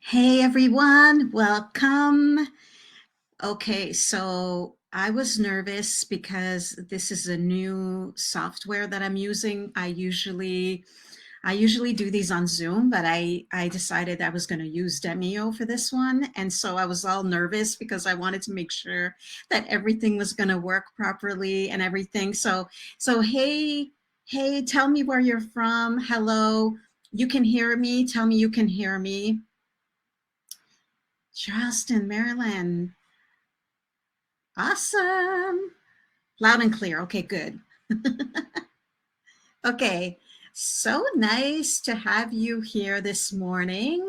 Hey everyone, welcome. Okay, so I was nervous because this is a new software that I'm using. I usually do these on Zoom, but I decided I was going to use Demio for this one, and so I was all nervous because I wanted to make sure that everything was going to work properly and everything. So hey, tell me where you're from. Hello. You can hear me. Tell me you can hear me. Charleston, Maryland. Awesome. Loud and clear. Okay, good. Okay. So nice to have you here this morning.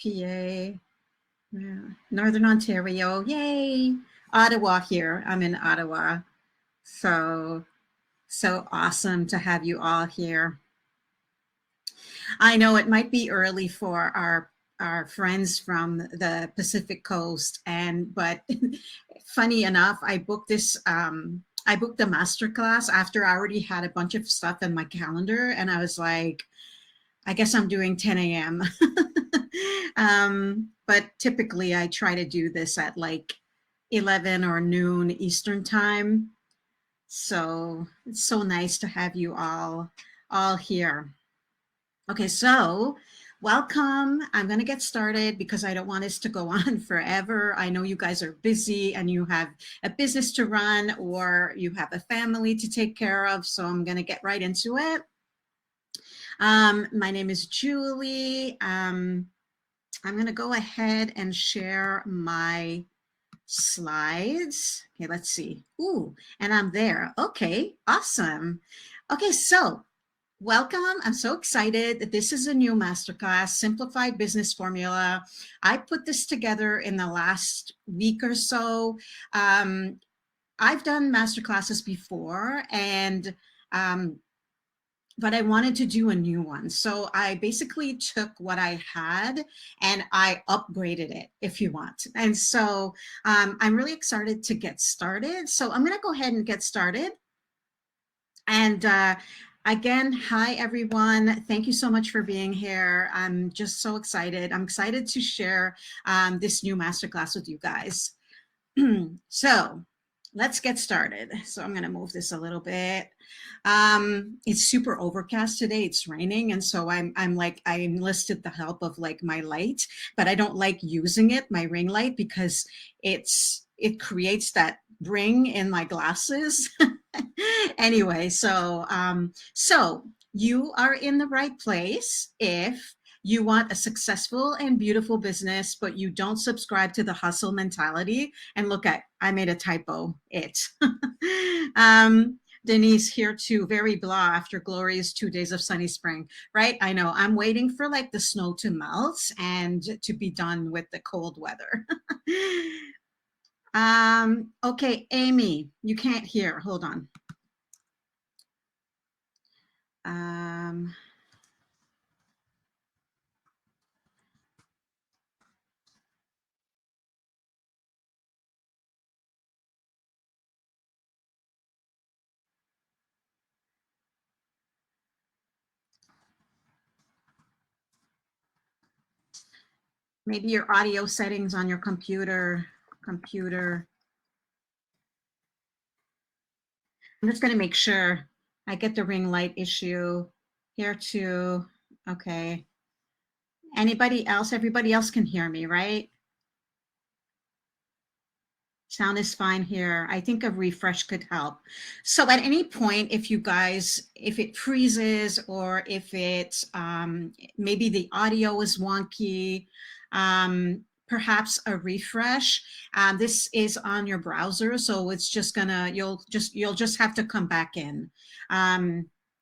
PA, yeah, Northern Ontario. Yay. Ottawa here. I'm in Ottawa. So, so awesome to have you all here. I know it might be early for our friends from the Pacific Coast, and but funny enough, I booked a master class after I already had a bunch of stuff in my calendar, and I was like, I guess I'm doing 10 a.m. But typically I try to do this at like 11 or noon Eastern time. So it's so nice to have you all here. Okay, so welcome. I'm going to get started because I don't want us to go on forever. I know you guys are busy and you have a business to run or you have a family to take care of. So I'm going to get right into it. My name is Julie. I'm going to go ahead and share my slides. Okay, let's see. Ooh, and I'm there. Okay, awesome. Okay, so welcome. I'm so excited that this is a new masterclass, Simplified Business Formula. I put this together in the last week or so. I've done masterclasses before, and but I wanted to do a new one. So I basically took what I had and I upgraded it, if you want. And so I'm really excited to get started. So I'm going to go ahead and get started. And again, hi everyone. Thank you so much for being here. I'm just so excited. I'm excited to share this new masterclass with you guys. So let's get started. So I'm going to move this a little bit. It's super overcast today. It's raining, and so I'm like I enlisted the help of like my light, but I don't like using it, my ring light, because it creates that ring in my glasses. Anyway, so you are in the right place if you want a successful and beautiful business, but you don't subscribe to the hustle mentality. And look at, I made a typo, um, Denise here too, very blah after glorious 2 days of sunny spring, right? I know, I'm waiting for like the snow to melt and to be done with the cold weather. Okay, Amy, you can't hear, hold on. Um, Maybe your audio settings on your computer. I'm just going to make sure I get the ring light issue here too. Okay. Anybody else? Everybody else can hear me, right? Sound is fine here. I think a refresh could help. So at any point, if you guys, if it freezes or if it, maybe the audio is wonky, perhaps a refresh. This is on your browser, so it's just gonna, you'll just have to come back in.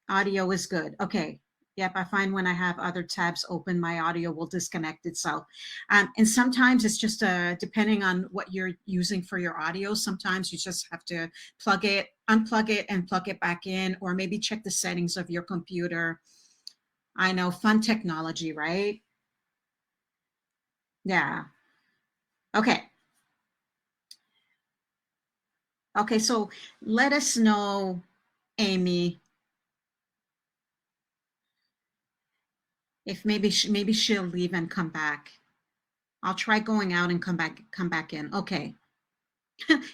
Audio is good. Okay. Yep, I find when I have other tabs open, my audio will disconnect itself. And sometimes it's just depending on what you're using for your audio. Sometimes you just have to plug it, unplug it, and plug it back in, or maybe check the settings of your computer. I know, fun technology, right? Yeah. Okay. Okay, so let us know, Amy. If maybe she'll leave and come back. I'll try going out and come back in. Okay.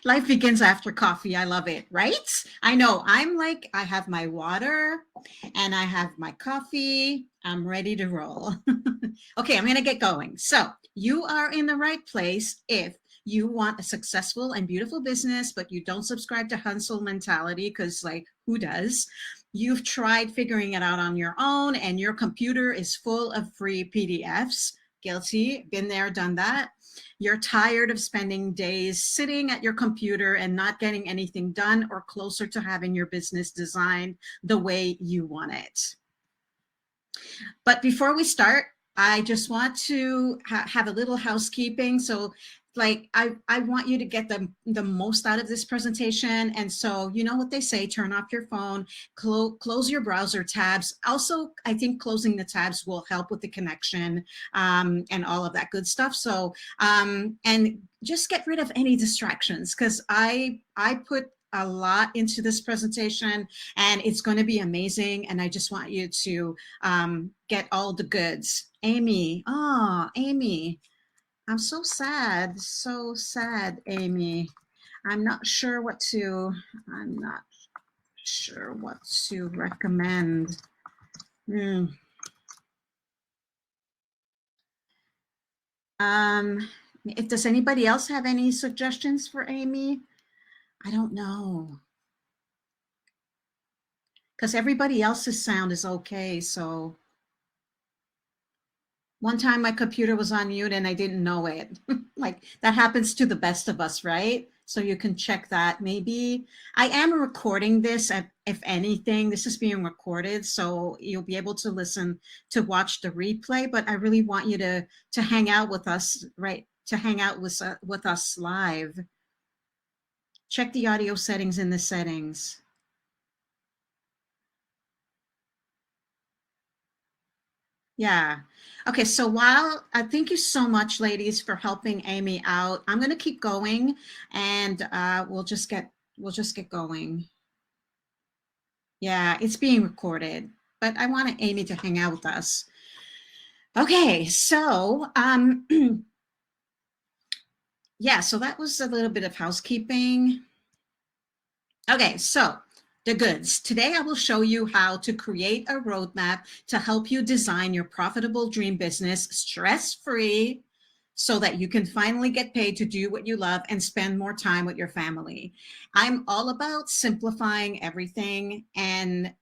Life begins after coffee. I love it, right? I know. I'm like, I have my water and I have my coffee. I'm ready to roll. Okay, I'm going to get going. So, you are in the right place if you want a successful and beautiful business, but you don't subscribe to hustle mentality because, like, who does? You've tried figuring it out on your own and your computer is full of free PDFs. Guilty, been there, done that. You're tired of spending days sitting at your computer and not getting anything done or closer to having your business designed the way you want it. But before we start, I just want to have a little housekeeping. So like I want you to get the most out of this presentation. And so you know what they say, turn off your phone, close your browser tabs. Also, I think closing the tabs will help with the connection and all of that good stuff. So and just get rid of any distractions because I put a lot into this presentation and it's going to be amazing. And I just want you to get all the goods. Amy, oh, Amy, I'm so sad, Amy. I'm not sure what to recommend. If does anybody else have any suggestions for Amy? I don't know. Because everybody else's sound is okay, so one time my computer was on mute and I didn't know it. Like that happens to the best of us, right? So you can check that. Maybe I am recording this. If anything, this is being recorded, so you'll be able to listen to watch the replay. But I really want you to hang out with us, right? To hang out with us live. Check the audio settings in the settings. Yeah. Okay. So while thank you so much, ladies, for helping Amy out. I'm going to keep going, and we'll just get going. Yeah, it's being recorded, but I want Amy to hang out with us. Okay. So yeah. So that was a little bit of housekeeping. Okay. So the goods. Today, I will show you how to create a roadmap to help you design your profitable dream business stress-free so that you can finally get paid to do what you love and spend more time with your family. I'm all about simplifying everything and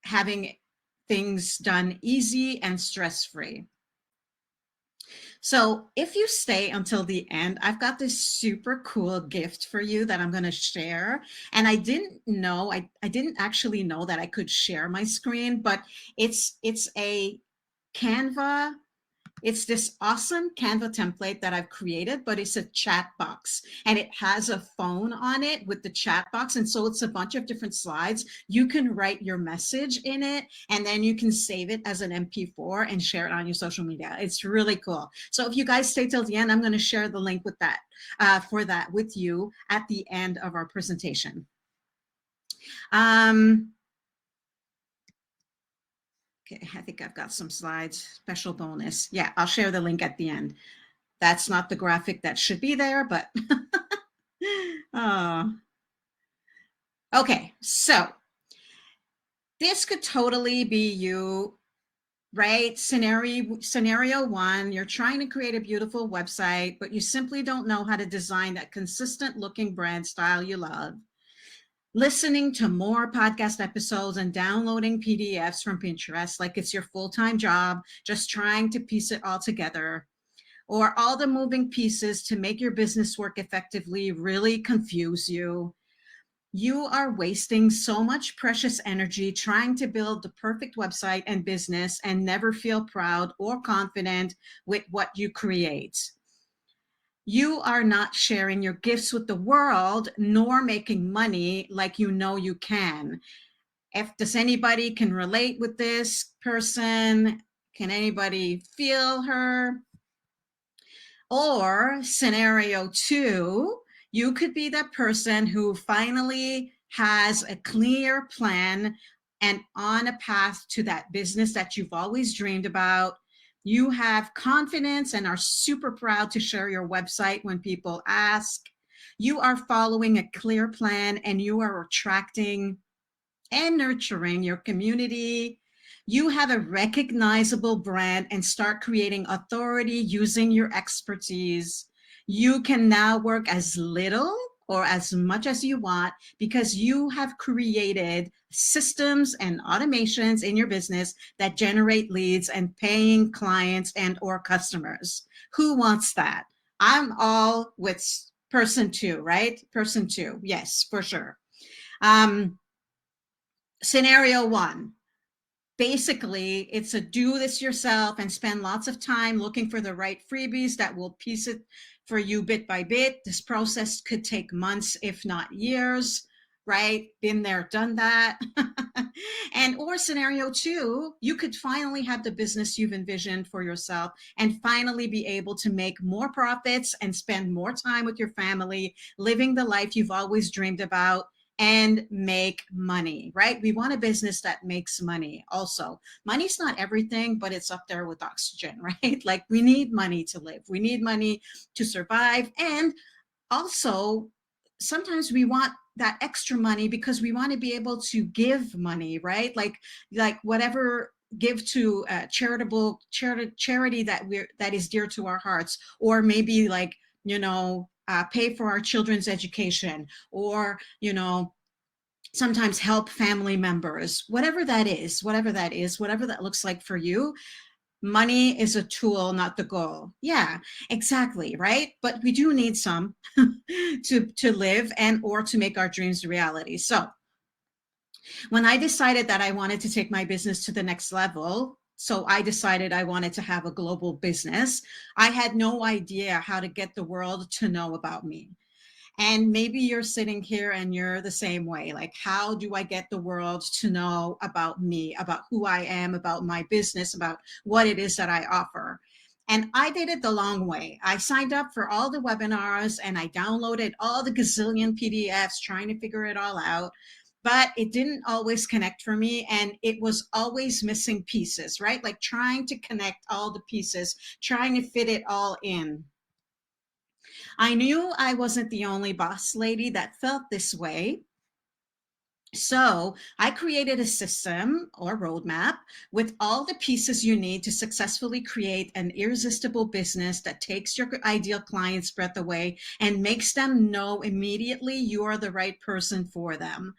having things done easy and stress-free. So if you stay until the end, I've got this super cool gift for you that I'm going to share. And I didn't know, I didn't actually know that I could share my screen, but it's a Canva. It's this awesome Canva template that I've created, but it's a chat box and it has a phone on it with the chat box. And so it's a bunch of different slides. You can write your message in it and then you can save it as an MP4 and share it on your social media. It's really cool. So if you guys stay till the end, I'm going to share the link with that for that with you at the end of our presentation. Okay, I think I've got some slides, special bonus. Yeah, I'll share the link at the end. That's not the graphic that should be there, but oh. Okay, so this could totally be you, right? Scenario one, you're trying to create a beautiful website, but you simply don't know how to design that consistent looking brand style you love. Listening to more podcast episodes and downloading PDFs from Pinterest like it's your full-time job, just trying to piece it all together. Or all the moving pieces to make your business work effectively really confuse you. You are wasting so much precious energy trying to build the perfect website and business and never feel proud or confident with what you create. You are not sharing your gifts with the world, nor making money like you know you can. Does anybody can relate with this person? Can anybody feel her? Or scenario two, you could be that person who finally has a clear plan and on a path to that business that you've always dreamed about. You have confidence and are super proud to share your website when people ask. You are following a clear plan and you are attracting and nurturing your community. You have a recognizable brand and start creating authority using your expertise. You can now work as little or as much as you want because you have created systems and automations in your business that generate leads and paying clients and or customers. Who wants that? I'm all with person two, right? Person two. Yes, for sure. Scenario one, basically it's a do this yourself and spend lots of time looking for the right freebies that will piece it for you bit by bit. This process could take months, if not years, right? Been there, done that. And or scenario two, you could finally have the business you've envisioned for yourself and finally be able to make more profits and spend more time with your family, living the life you've always dreamed about and make money, right? We want a business that makes money also. Money's not everything, but it's up there with oxygen, right? Like we need money to live. We need money to survive. And also, sometimes we want that extra money because we want to be able to give money, right? Like whatever give to charitable charity that is dear to our hearts, or maybe like pay for our children's education, or sometimes help family members, whatever that is, whatever that looks like for you. Money is a tool, not the goal. Yeah, exactly, right? But we do need some to live and or to make our dreams a reality. So when I decided that I wanted to take my business to the next level, so I decided I wanted to have a global business, I had no idea how to get the world to know about me. And maybe you're sitting here and you're the same way. Like, how do I get the world to know about me, about who I am, about my business, about what it is that I offer? And I did it the long way. I signed up for all the webinars and I downloaded all the gazillion PDFs trying to figure it all out. But it didn't always connect for me. And it was always missing pieces, right? Like trying to connect all the pieces, trying to fit it all in. I knew I wasn't the only boss lady that felt this way. So I created a system or roadmap with all the pieces you need to successfully create an irresistible business that takes your ideal client's breath away and makes them know immediately you are the right person for them.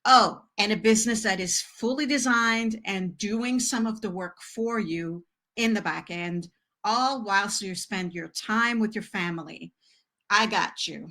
Oh, and a business that is fully designed and doing some of the work for you in the back end, all whilst you spend your time with your family. I got you.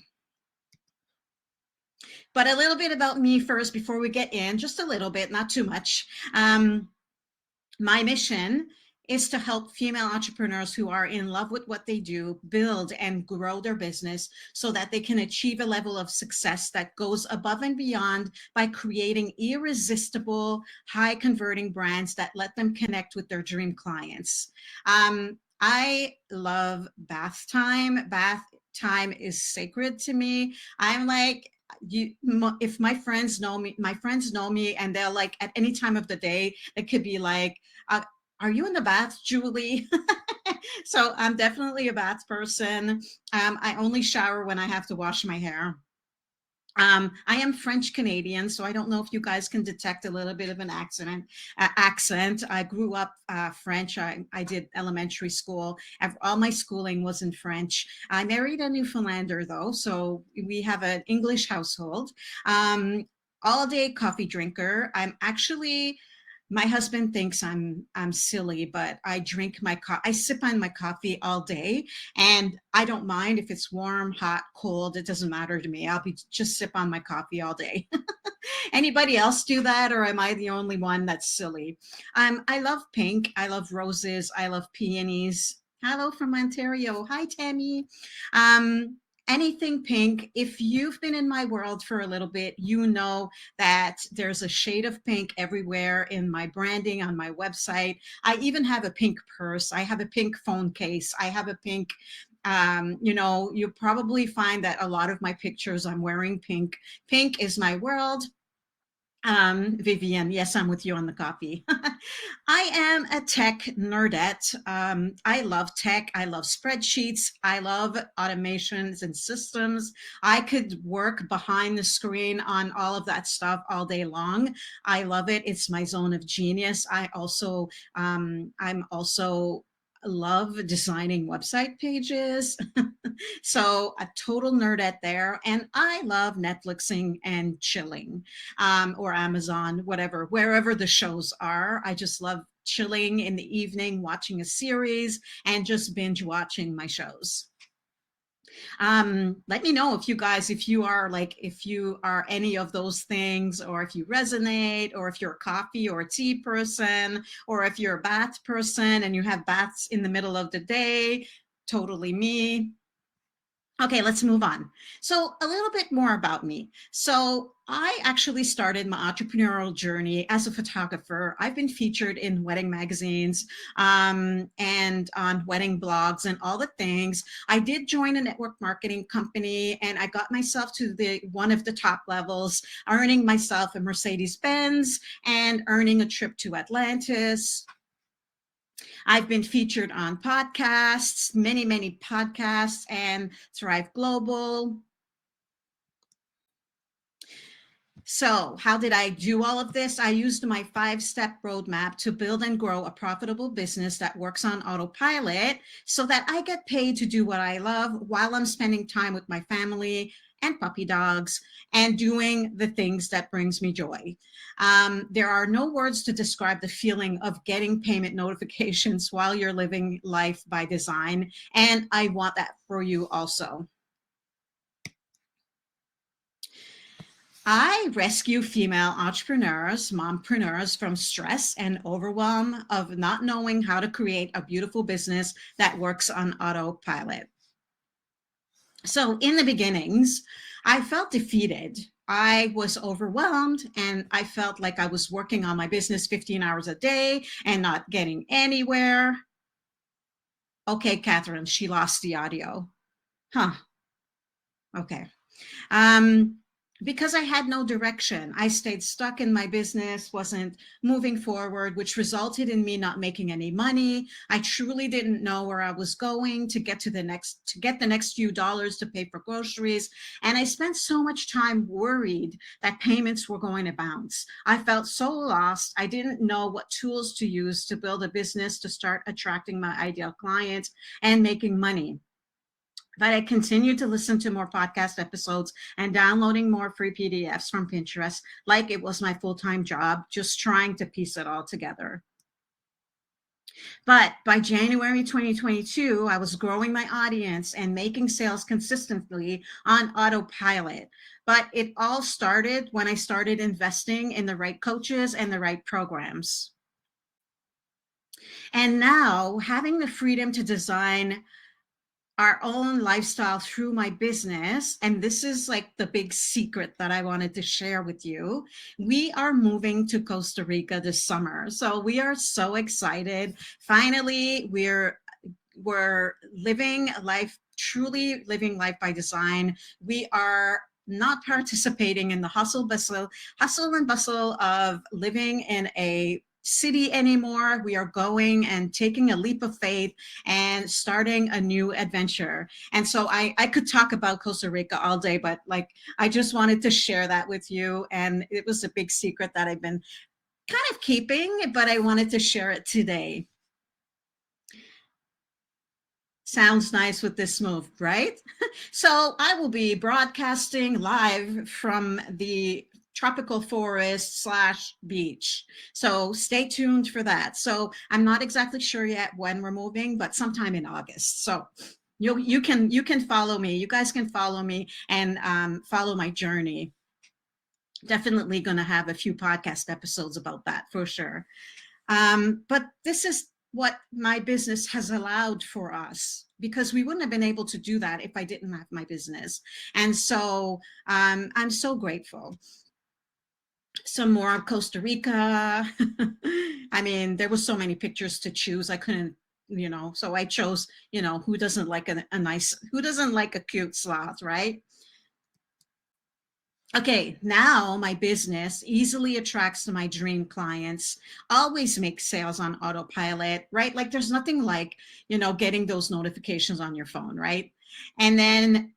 But a little bit about me first before we get in, just a little bit, not too much. My mission is to help female entrepreneurs who are in love with what they do build and grow their business so that they can achieve a level of success that goes above and beyond by creating irresistible, high converting brands that let them connect with their dream clients. I love bath time. Bath time is sacred to me. I'm like, if my friends know me, and they're like, at any time of the day, it could be like, are you in the bath, Julie? So I'm definitely a bath person. I only shower when I have to wash my hair. I am French Canadian, so I don't know if you guys can detect a little bit of an accent. I grew up French. I did elementary school. All my schooling was in French. I married a Newfoundlander, though, so we have an English household. All day coffee drinker. I'm actually, my husband thinks I'm silly, but I drink I sip on my coffee all day, and I don't mind if it's warm, hot, cold. It doesn't matter to me. I'll be just sip on my coffee all day. Anybody else do that, or am I the only one that's silly? I love pink. I love roses. I love peonies. Hello from Ontario. Hi, Tammy. Anything pink. If you've been in my world for a little bit, you know that there's a shade of pink everywhere in my branding on my website. I even have a pink purse. I have a pink phone case. I have a pink, you probably find that a lot of my pictures I'm wearing pink. Pink is my world. Vivian, yes, I'm with you on the coffee. I am a tech nerdette. I love tech. I love spreadsheets. I love automations and systems. I could work behind the screen on all of that stuff all day long. I love it. It's my zone of genius. I'm also love designing website pages. So a total nerdette there. And I love Netflixing and chilling, or Amazon, whatever, wherever the shows are. I just love chilling in the evening, watching a series, and just binge watching my shows. Let me know if you guys, if you are any of those things, or if you resonate, or if you're a coffee or a tea person, or if you're a bath person and you have baths in the middle of the day. Totally me. Okay, let's move on. So a little bit more about me. So I actually started my entrepreneurial journey as a photographer. I've been featured in wedding magazines, and on wedding blogs and all the things. I did join a network marketing company, and I got myself to the one of the top levels, earning myself a Mercedes Benz and earning a trip to Atlantis. I've been featured on podcasts, many, many podcasts, and Thrive Global. So how did I do all of this? I used my 5-step roadmap to build and grow a profitable business that works on autopilot so that I get paid to do what I love while I'm spending time with my family and puppy dogs and doing the things that brings me joy. There are no words to describe the feeling of getting payment notifications while you're living life by design. And I want that for you also. I rescue female entrepreneurs, mompreneurs from stress and overwhelm of not knowing how to create a beautiful business that works on autopilot. So in the beginnings, I felt defeated. I was overwhelmed, and I felt like I was working on my business 15 hours a day and not getting anywhere. Okay, Catherine, she lost the audio. Huh. Okay. Um, because I had no direction. I stayed stuck in my business, wasn't moving forward, which resulted in me not making any money. I truly didn't know where I was going to get the next few dollars to pay for groceries. And I spent so much time worried that payments were going to bounce. I felt so lost. I didn't know what tools to use to build a business to start attracting my ideal clients and making money. But I continued to listen to more podcast episodes and downloading more free PDFs from Pinterest like it was my full-time job, just trying to piece it all together. But by January 2022, I was growing my audience and making sales consistently on autopilot. But it all started when I started investing in the right coaches and the right programs. And now, having the freedom to design our own lifestyle through my business, and this is like the big secret that I wanted to share with you. We are moving to Costa Rica this summer, so we are so excited. Finally, we're living life, truly living life by design. We are not participating in the hustle and bustle of living in a city anymore. We are going and taking a leap of faith and starting a new adventure. And so I could talk about Costa Rica all day, but like I just wanted to share that with you. And it was a big secret that I've been kind of keeping, but I wanted to share it today. Sounds nice with this move, right? So I will be broadcasting live from the tropical forest slash beach. So stay tuned for that. So I'm not exactly sure yet when we're moving, but sometime in August. So you can follow me. You guys can follow me and follow my journey. Definitely going to have a few podcast episodes about that for sure. But this is what my business has allowed for us, because we wouldn't have been able to do that if I didn't have my business. And so I'm so grateful. Some more of Costa Rica. I mean, there were so many pictures to choose. I couldn't, so I chose, who doesn't like who doesn't like a cute sloth, right? Okay, now my business easily attracts my dream clients, always makes sales on autopilot, right? Like there's nothing like, getting those notifications on your phone, right? And then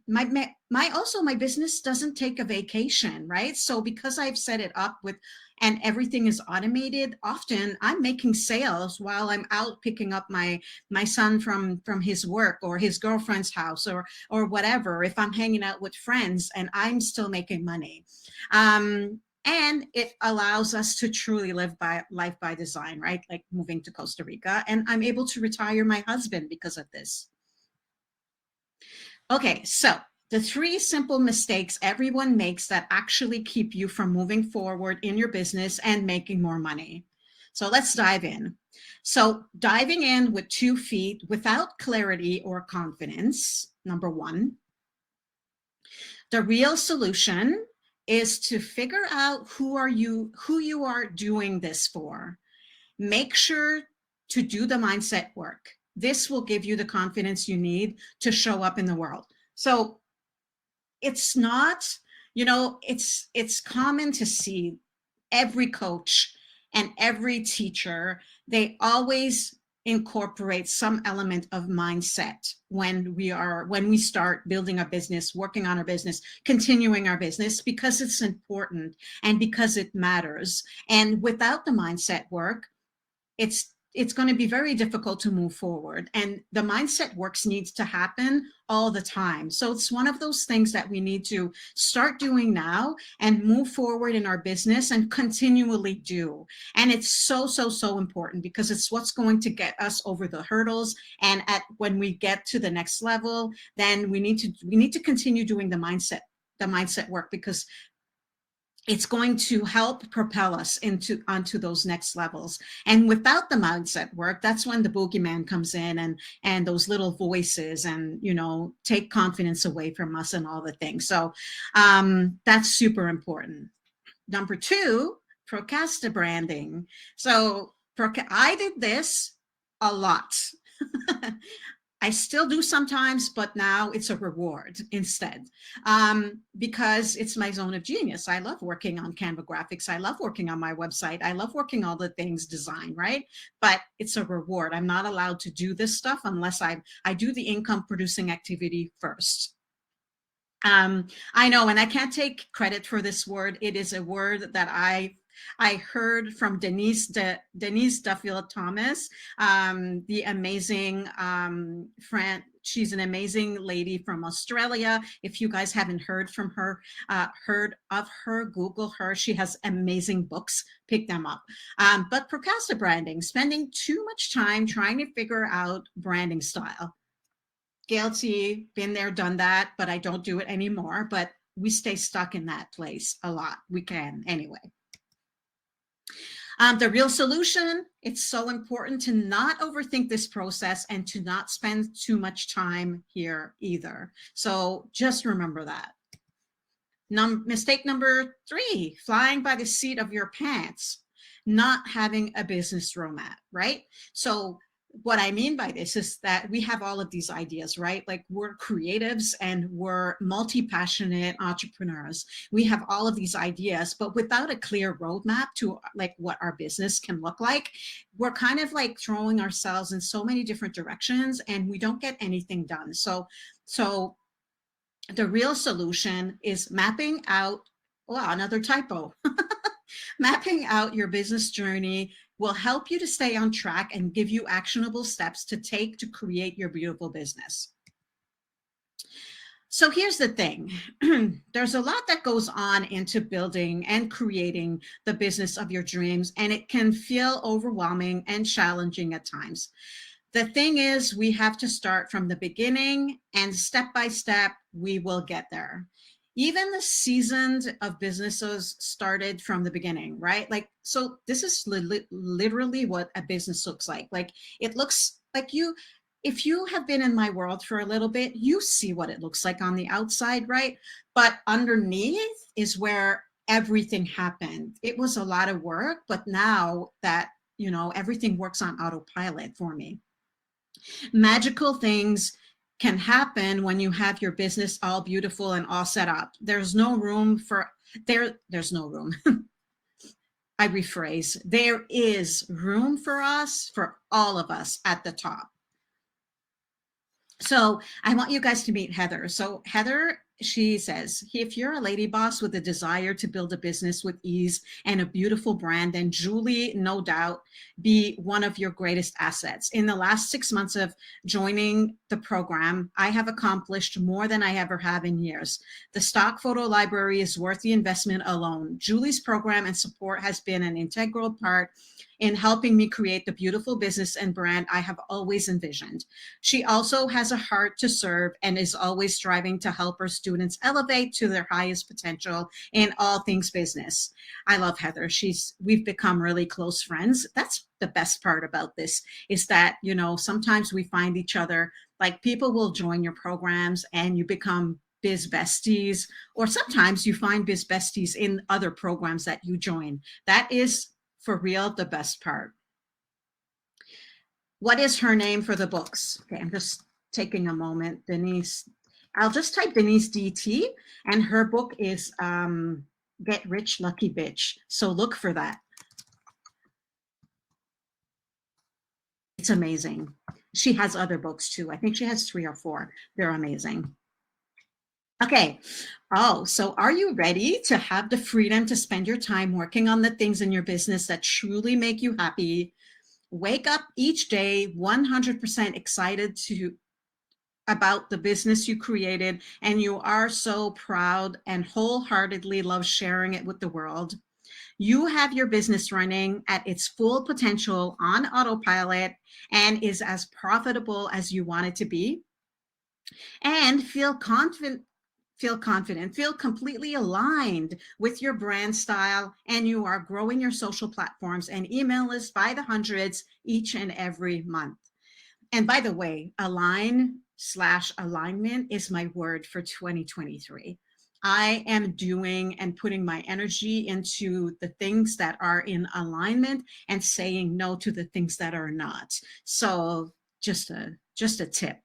my business doesn't take a vacation, right? So because I've set it up with and everything is automated, often I'm making sales while I'm out picking up my son from his work or his girlfriend's house or whatever, if I'm hanging out with friends and I'm still making money. And it allows us to truly live by life by design, right? Like moving to Costa Rica, and I'm able to retire my husband because of this. Okay, so the three simple mistakes everyone makes that actually keep you from moving forward in your business and making more money. So let's dive in. So diving in with 2 feet without clarity or confidence, number one. The real solution is to figure out who you are doing this for. Make sure to do the mindset work. This will give you the confidence you need to show up in the world. So it's not, it's common to see every coach and every teacher, they always incorporate some element of mindset when we start building a business, working on our business, continuing our business, because it's important and because it matters. And without the mindset work, it's going to be very difficult to move forward, and the mindset works needs to happen all the time. So it's one of those things that we need to start doing now and move forward in our business and continually do. And it's so important, because it's what's going to get us over the hurdles, and when we get to the next level, then we need to continue doing the mindset work, because it's going to help propel us onto those next levels. And without the mindset work, that's when the boogeyman comes in, and those little voices, and take confidence away from us and all the things. So that's super important. Number two, procrastinating. So I did this a lot. I still do sometimes, but now it's a reward instead, because it's my zone of genius. I love working on Canva graphics. I love working on my website. I love working all the things design, right? But it's a reward. I'm not allowed to do this stuff unless I do the income producing activity first. I know, and I can't take credit for this word. It is a word that I heard from Denise Duffield Thomas, the amazing friend. She's an amazing lady from Australia. If you guys haven't heard of her, Google her. She has amazing books. Pick them up. But procrastinating, spending too much time trying to figure out branding style. Guilty, been there, done that, but I don't do it anymore. But we stay stuck in that place a lot. We can anyway. The real solution, it's so important to not overthink this process and to not spend too much time here either. So just remember that. Mistake number 3, flying by the seat of your pants, not having a business roadmap, right? So what I mean by this is that we have all of these ideas, right? Like we're creatives and we're multi-passionate entrepreneurs. We have all of these ideas, but without a clear roadmap to like what our business can look like, we're kind of like throwing ourselves in so many different directions and we don't get anything done. So the real solution is mapping out, well, another typo. Mapping out your business journey will help you to stay on track and give you actionable steps to take to create your beautiful business. So here's the thing. There's a lot that goes on into building and creating the business of your dreams, and it can feel overwhelming and challenging at times. The thing is, we have to start from the beginning, and step by step, we will get there. Even the seasoned of businesses started from the beginning, right? Like, so this is literally what a business looks like. Like, it looks like if you have been in my world for a little bit, you see what it looks like on the outside, right? But underneath is where everything happened. It was a lot of work, but now that, everything works on autopilot for me. Magical things can happen when you have your business all beautiful and all set up. There's no room for there's no room. I rephrase. There is room for us, for all of us at the top. So I want you guys to meet Heather. So Heather, she says, if you're a lady boss with a desire to build a business with ease and a beautiful brand, then Julie, no doubt, be one of your greatest assets. In the last 6 months of joining the program, I have accomplished more than I ever have in years. The stock photo library is worth the investment alone. Julie's program and support has been an integral part in helping me create the beautiful business and brand I have always envisioned. She also has a heart to serve and is always striving to help her students elevate to their highest potential in all things business. I love Heather. We've become really close friends. That's the best part about this, is that, sometimes we find each other, like people will join your programs and you become biz besties, or sometimes you find biz besties in other programs that you join. That is for real the best part. What is her name for the books? Okay, I'm just taking a moment. Denise, I'll just type Denise DT, and her book is Get Rich Lucky Bitch. So look for that. It's amazing. She has other books too. I think she has 3 or 4. They're amazing. Okay. Oh, so are you ready to have the freedom to spend your time working on the things in your business that truly make you happy? Wake up each day 100% excited about the business you created, and you are so proud and wholeheartedly love sharing it with the world. You have your business running at its full potential on autopilot and is as profitable as you want it to be, and feel confident, feel completely aligned with your brand style, and you are growing your social platforms and email list by the hundreds each and every month. And by the way, align/alignment is my word for 2023. I am doing and putting my energy into the things that are in alignment and saying no to the things that are not. So just a tip.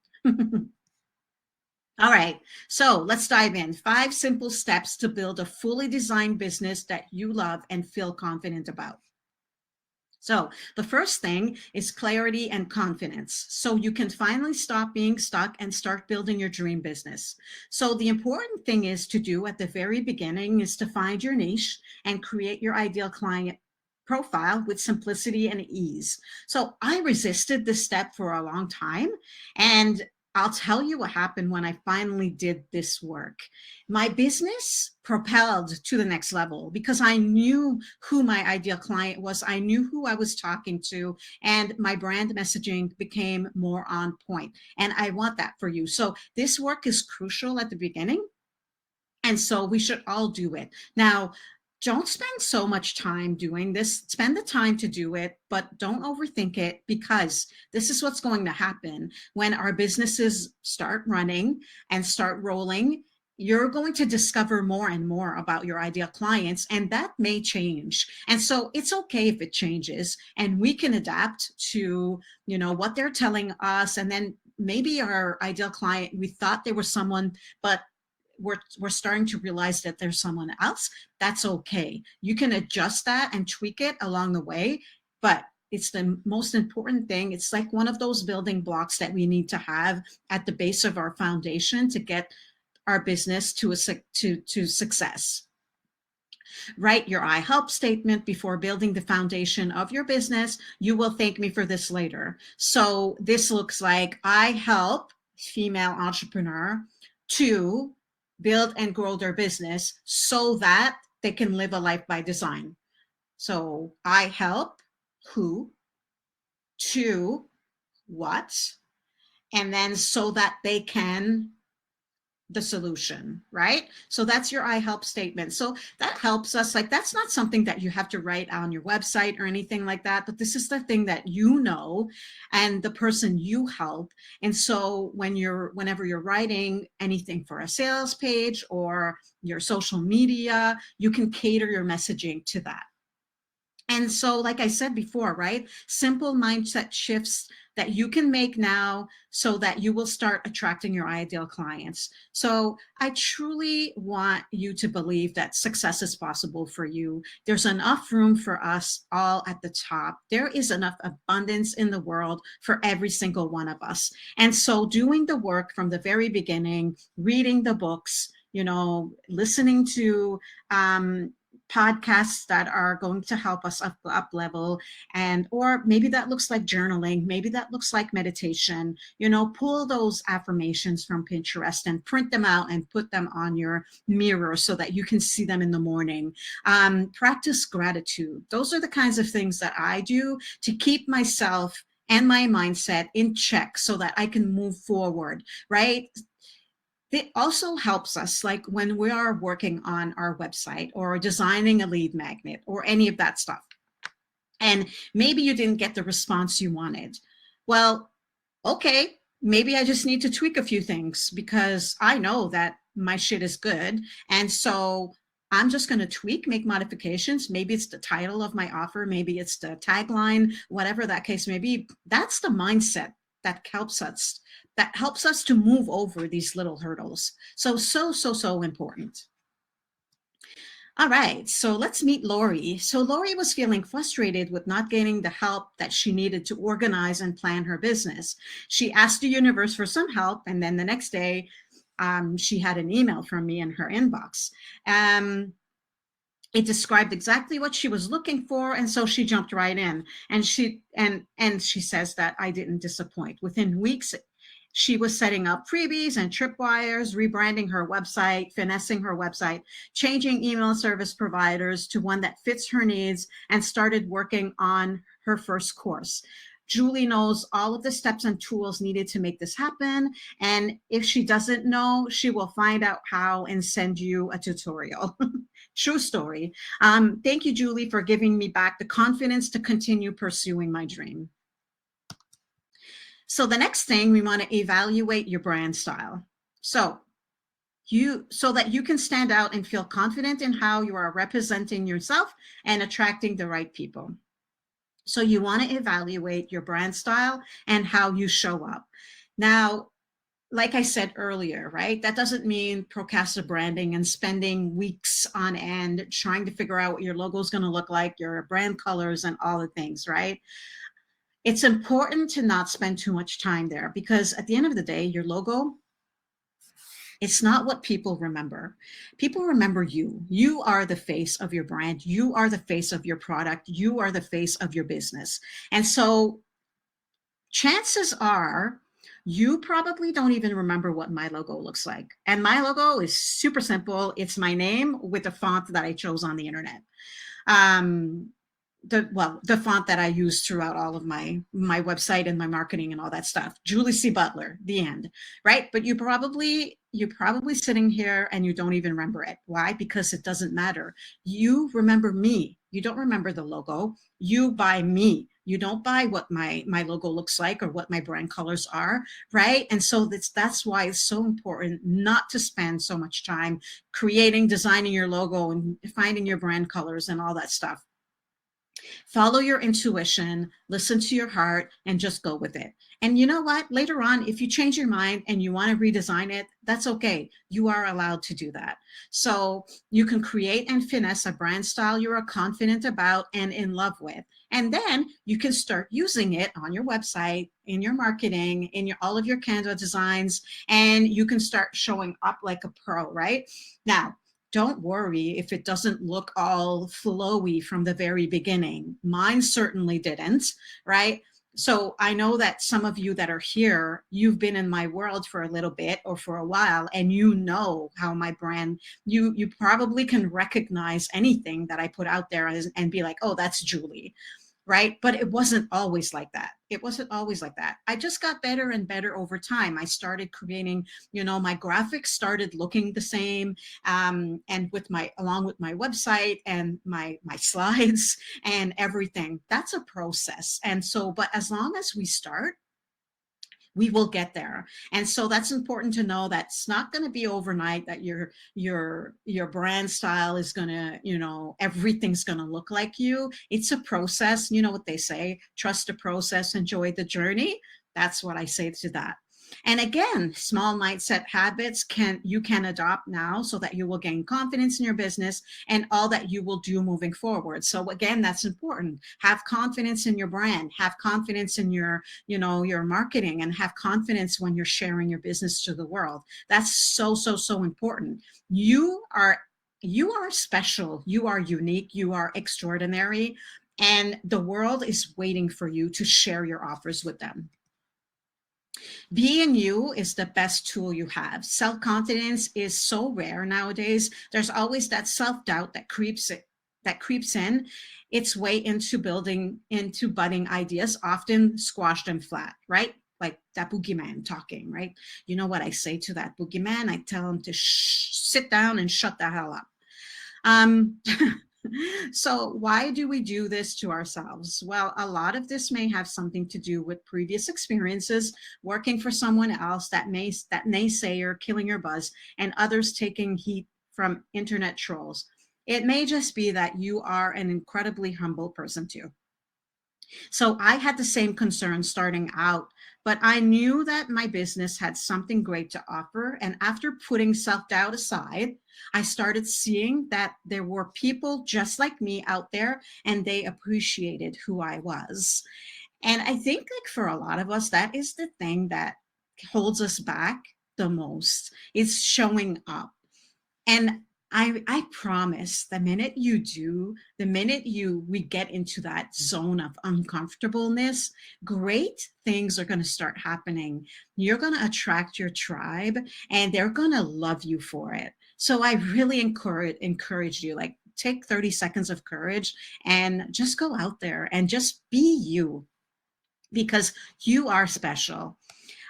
All right, so let's dive in. 5 simple steps to build a fully designed business that you love and feel confident about. So the first thing is clarity and confidence. So you can finally stop being stuck and start building your dream business. So the important thing is to do at the very beginning is to find your niche and create your ideal client profile with simplicity and ease. So I resisted this step for a long time, and I'll tell you what happened when I finally did this work. My business propelled to the next level because I knew who my ideal client was. I knew who I was talking to, and my brand messaging became more on point. And I want that for you. So this work is crucial at the beginning. And so we should all do it. Now, don't spend so much time doing this. Spend the time to do it, but don't overthink it, because this is what's going to happen when our businesses start running and start rolling. You're going to discover more and more about your ideal clients, and that may change. And so it's okay if it changes, and we can adapt to, what they're telling us. And then maybe our ideal client, we thought they were someone, but we're starting to realize that there's someone else. That's okay. You can adjust that and tweak it along the way, but it's the most important thing. It's like one of those building blocks that we need to have at the base of our foundation to get our business to success. Write your I help statement before building the foundation of your business. You will thank me for this later. So this looks like I help female entrepreneur to build and grow their business so that they can live a life by design. So I help who, to what, and then so that they can the solution, right? So that's your I help statement. So that helps us. Like, that's not something that you have to write on your website or anything like that, but this is the thing that and the person you help. And so whenever you're writing anything for a sales page or your social media, you can cater your messaging to that. And so, like I said before, right? Simple mindset shifts that you can make now so that you will start attracting your ideal clients. So I truly want you to believe that success is possible for you. There's enough room for us all at the top. There is enough abundance in the world for every single one of us. And so doing the work from the very beginning, reading the books, listening to podcasts that are going to help us up level, and or maybe that looks like journaling, maybe that looks like meditation. Pull those affirmations from Pinterest and print them out and put them on your mirror so that you can see them in the morning. Practice gratitude. Those are the kinds of things that I do to keep myself and my mindset in check so that I can move forward, right? It also helps us, like when we are working on our website or designing a lead magnet or any of that stuff, and maybe you didn't get the response you wanted. Well, okay, maybe I just need to tweak a few things because I know that my shit is good. And so I'm just going to tweak, make modifications. Maybe it's the title of my offer. Maybe it's the tagline, whatever that case may be. That's the mindset that helps us to move over these little hurdles. So important. All right, so let's meet Lori. So Lori was feeling frustrated with not getting the help that she needed to organize and plan her business. She asked the universe for some help, and then the next day, she had an email from me in her inbox. It described exactly what she was looking for, and so she jumped right in. And she says that I didn't disappoint. Within weeks, she was setting up freebies and tripwires, rebranding her website, finessing her website, changing email service providers to one that fits her needs, and started working on her first course. Julie knows all of the steps and tools needed to make this happen. And if she doesn't know, she will find out how and send you a tutorial. True story. Thank you, Julie, for giving me back the confidence to continue pursuing my dream. So the next thing, we want to evaluate your brand style. So that you can stand out and feel confident in how you are representing yourself and attracting the right people. So you want to evaluate your brand style and how you show up. Now, like I said earlier, right? That doesn't mean procrastinating branding and spending weeks on end trying to figure out what your logo is going to look like, your brand colors and all the things, right? It's important to not spend too much time there because at the end of the day, your logo, it's not what people remember. People remember you. You are the face of your brand. You are the face of your product. You are the face of your business. And so chances are you probably don't even remember what my logo looks like. And my logo is super simple. It's my name with a font that I chose on the internet. The font that I use throughout all of my website and my marketing and all that stuff. Julie C. Butler, the end, right? But you're probably sitting here and you don't even remember it. Why? Because it doesn't matter. You remember me. You don't remember the logo. You buy me. You don't buy what my logo looks like or what my brand colors are, right? And so that's why it's so important not to spend so much time designing your logo and finding your brand colors and all that stuff. Follow your intuition, listen to your heart, and just go with it. And you know what? Later on, if you change your mind and you want to redesign it, that's okay. You are allowed to do that. So you can create and finesse a brand style you are confident about and in love with. And then you can start using it on your website, in your marketing, in all of your Canva designs, and you can start showing up like a pro, right? Now, don't worry if it doesn't look all flowy from the very beginning. Mine certainly didn't, right? So I know that some of you that are here, you've been in my world for a little bit or for a while, and you know how my brand, you probably can recognize anything that I put out there and be like, oh, that's Julie. Right? But it wasn't always like that. It wasn't always like that. I just got better and better over time. I started creating, my graphics started looking the same. And along with my website and my slides and everything, that's a process. And so, but as long as we start, We will get there. And so that's important to know that it's not going to be overnight that your brand style is going to, everything's going to look like you. It's a process. You know what they say, trust the process, enjoy the journey. That's what I say to that. And again, small mindset habits you can adopt now so that you will gain confidence in your business and all that you will do moving forward. So again, that's important. Have confidence in your brand, have confidence in your marketing, and have confidence when you're sharing your business to the world. That's so, so, so important. You are special, you are unique, you are extraordinary, and the world is waiting for you to share your offers with them. Being you is the best tool you have. Self-confidence is so rare nowadays. There's always that self-doubt that creeps in its way into budding ideas, often squashed and flat, right? Like that boogeyman talking, right? You know what I say to that boogeyman? I tell him to sit down and shut the hell up. Um, so why do we do this to ourselves? Well, a lot of this may have something to do with previous experiences, working for someone else, that naysayer killing your buzz, and others taking heat from internet trolls. It may just be that you are an incredibly humble person too. So I had the same concern starting out, but I knew that my business had something great to offer. And after putting self-doubt aside, I started seeing that there were people just like me out there and they appreciated who I was. And I think like for a lot of us, that is the thing that holds us back the most. It's showing up. And I promise the minute we get into that zone of uncomfortableness, great things are going to start happening. You're going to attract your tribe and they're going to love you for it. So I really encourage you, like, take 30 seconds of courage and just go out there and just be you, because you are special.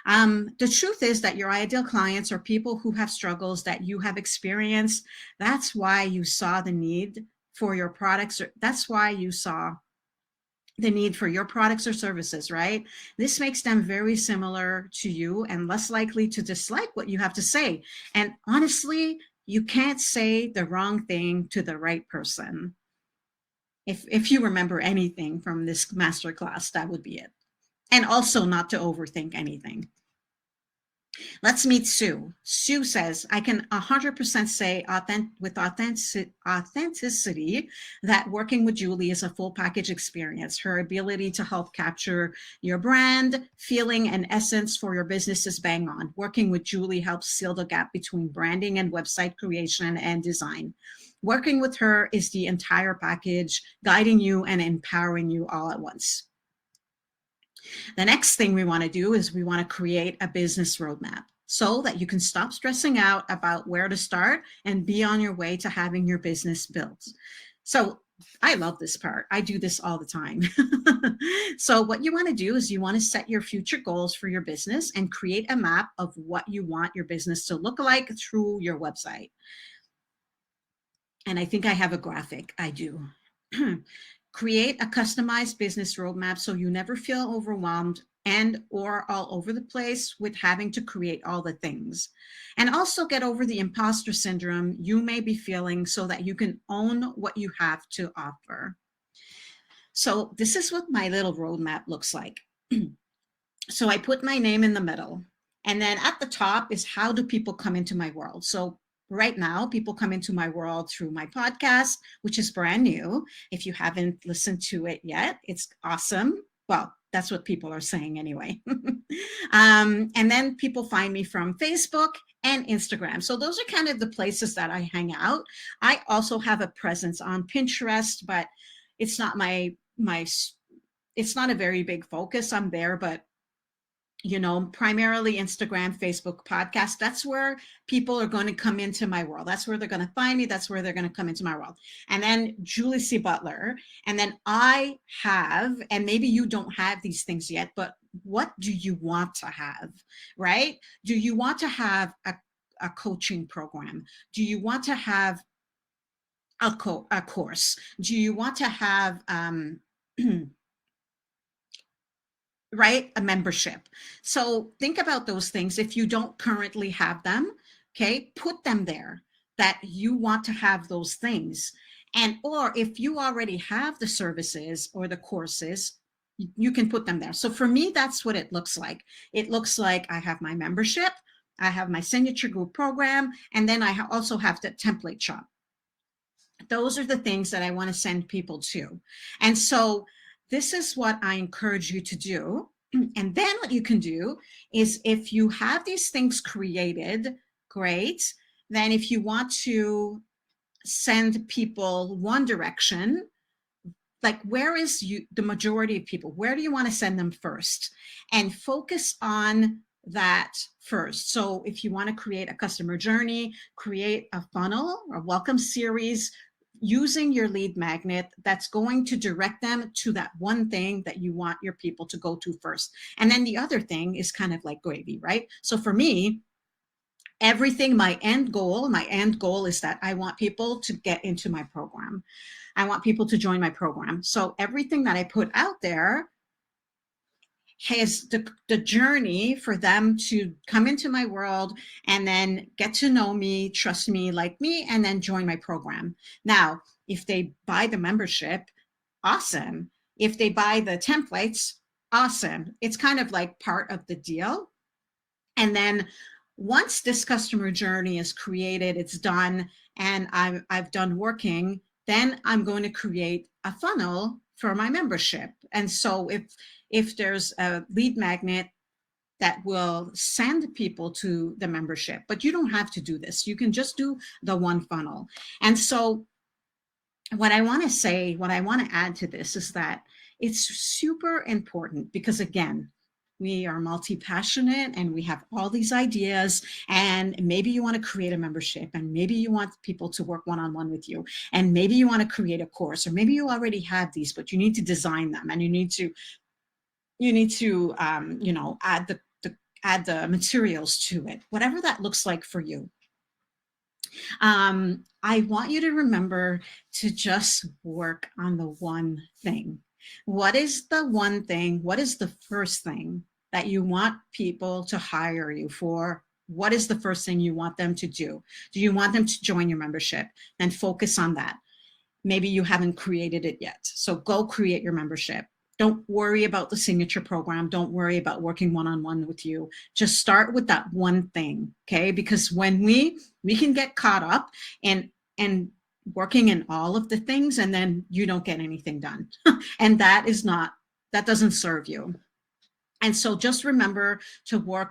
The truth is that your ideal clients are people who have struggles that you have experienced. That's why you saw the need for your products. That's why you saw the need for your products or services, right? This makes them very similar to you and less likely to dislike what you have to say. And honestly, you can't say the wrong thing to the right person. If you remember anything from this masterclass, that would be it. And also not to overthink anything. Let's meet Sue. Sue says, I can 100% say with authenticity that working with Julie is a full package experience. Her ability to help capture your brand, feeling, and essence for your business is bang on. Working with Julie helps seal the gap between branding and website creation and design. Working with her is the entire package, guiding you and empowering you all at once. The next thing we want to do is we want to create a business roadmap so that you can stop stressing out about where to start and be on your way to having your business built. So I love this part. I do this all the time. So what you want to do is you want to set your future goals for your business and create a map of what you want your business to look like through your website. And I think I have a graphic. I do. Create a customized business roadmap so you never feel overwhelmed and or all over the place with having to create all the things. And also get over the imposter syndrome you may be feeling so that you can own what you have to offer. So this is what my little roadmap looks like. So I put my name in the middle. And then at the top is, how do people come into my world? So right now, people come into my world through my podcast, which is brand new. If you haven't listened to it yet, it's awesome. Well, that's what people are saying anyway. And then people find me from Facebook and Instagram. So those are kind of the places that I hang out. I also have a presence on Pinterest, but it's not it's not a very big focus. I'm there, but primarily Instagram, Facebook, podcast. That's where people are going to come into my world. That's where they're going to find me. That's where they're going to come into my world. And then Julie C. Butler. And then I have, and maybe you don't have these things yet, but what do you want to have, right? Do you want to have a coaching program? Do you want to have a course? Do you want to have, right? A membership. So think about those things. If you don't currently have them, okay, put them there that you want to have those things. And, or if you already have the services or the courses, you can put them there. So for me, that's what it looks like. It looks like I have my membership, I have my signature group program, and then I also have the template shop. Those are the things that I want to send people to. And so this is what I encourage you to do. And then what you can do is, if you have these things created, great. Then if you want to send people one direction, like, where is the majority of people, where do you want to send them first? And focus on that first. So if you want to create a customer journey, create a funnel or welcome series using your lead magnet that's going to direct them to that one thing that you want your people to go to first. And then the other thing is kind of like gravy, right? So for me, everything, my end goal is that I want people to get into my program. I want people to join my program. So everything that I put out there has the journey for them to come into my world and then get to know me, trust me, like me, and then join my program. Now, if they buy the membership, awesome. If they buy the templates, awesome. It's kind of like part of the deal. And then once this customer journey is created, it's done, and I've done working, then I'm going to create a funnel for my membership. And so if there's a lead magnet that will send people to the membership, but you don't have to do this. You can just do the one funnel. And so what I want to say, what I want to add to this is that it's super important because, again, we are multi-passionate and we have all these ideas, and maybe you want to create a membership, and maybe you want people to work one-on-one with you, and maybe you want to create a course, or maybe you already have these, but you need to design them, and you need to add the materials to it, whatever that looks like for you. I want you to remember to just work on the one thing. What is the one thing? What is the first thing that you want people to hire you for? What is the first thing you want them to do? Do you want them to join your membership? Then focus on that. Maybe you haven't created it yet. So go create your membership. Don't worry about the signature program. Don't worry about working one-on-one with you. Just start with that one thing, okay? Because when we can get caught up and working in all of the things, and then you don't get anything done. And that doesn't serve you. And so just remember to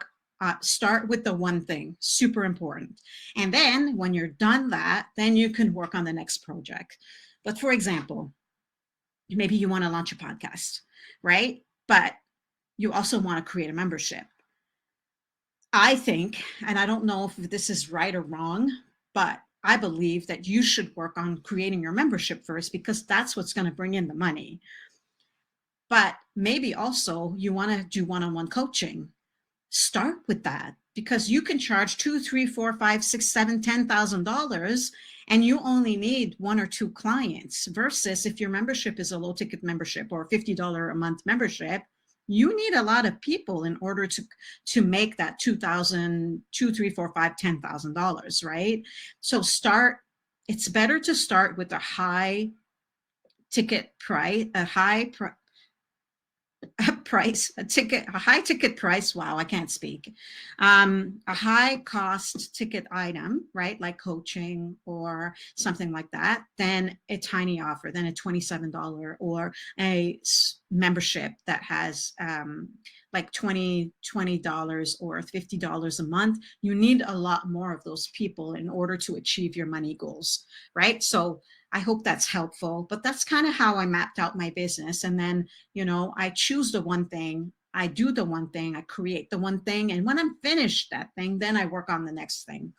start with the one thing, super important. And then when you're done that, then you can work on the next project. But for example, maybe you want to launch a podcast, right? But you also want to create a membership. I think, and I don't know if this is right or wrong, but I believe that you should work on creating your membership first, because that's what's going to bring in the money. But maybe also you want to do one-on-one coaching. Start with that, because you can charge $2,000, $3,000, $4,000, $5,000, $6,000, $7,000, $10,000, and you only need 1 or 2 clients. Versus if your membership is a low ticket membership or $50 a month membership, you need a lot of people in order to make that $2,000, $2,000, $3,000, $4,000, $5,000, $10,000, right? So it's better to start with a high ticket price, a high high ticket price. Wow, I can't speak. A high cost ticket item, right? Like coaching or something like that, then a tiny offer, then a $27 or a membership that has like $20 or $50 a month. You need a lot more of those people in order to achieve your money goals, right? So I hope that's helpful, but that's kind of how I mapped out my business. And then, I choose the one thing, I do the one thing, I create the one thing. And when I'm finished that thing, then I work on the next thing.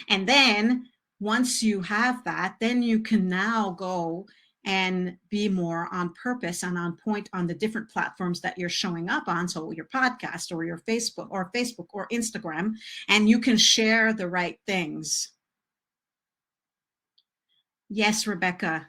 And then once you have that, then you can now go and be more on purpose and on point on the different platforms that you're showing up on. So your podcast or your Facebook or Instagram, and you can share the right things. Yes, Rebecca,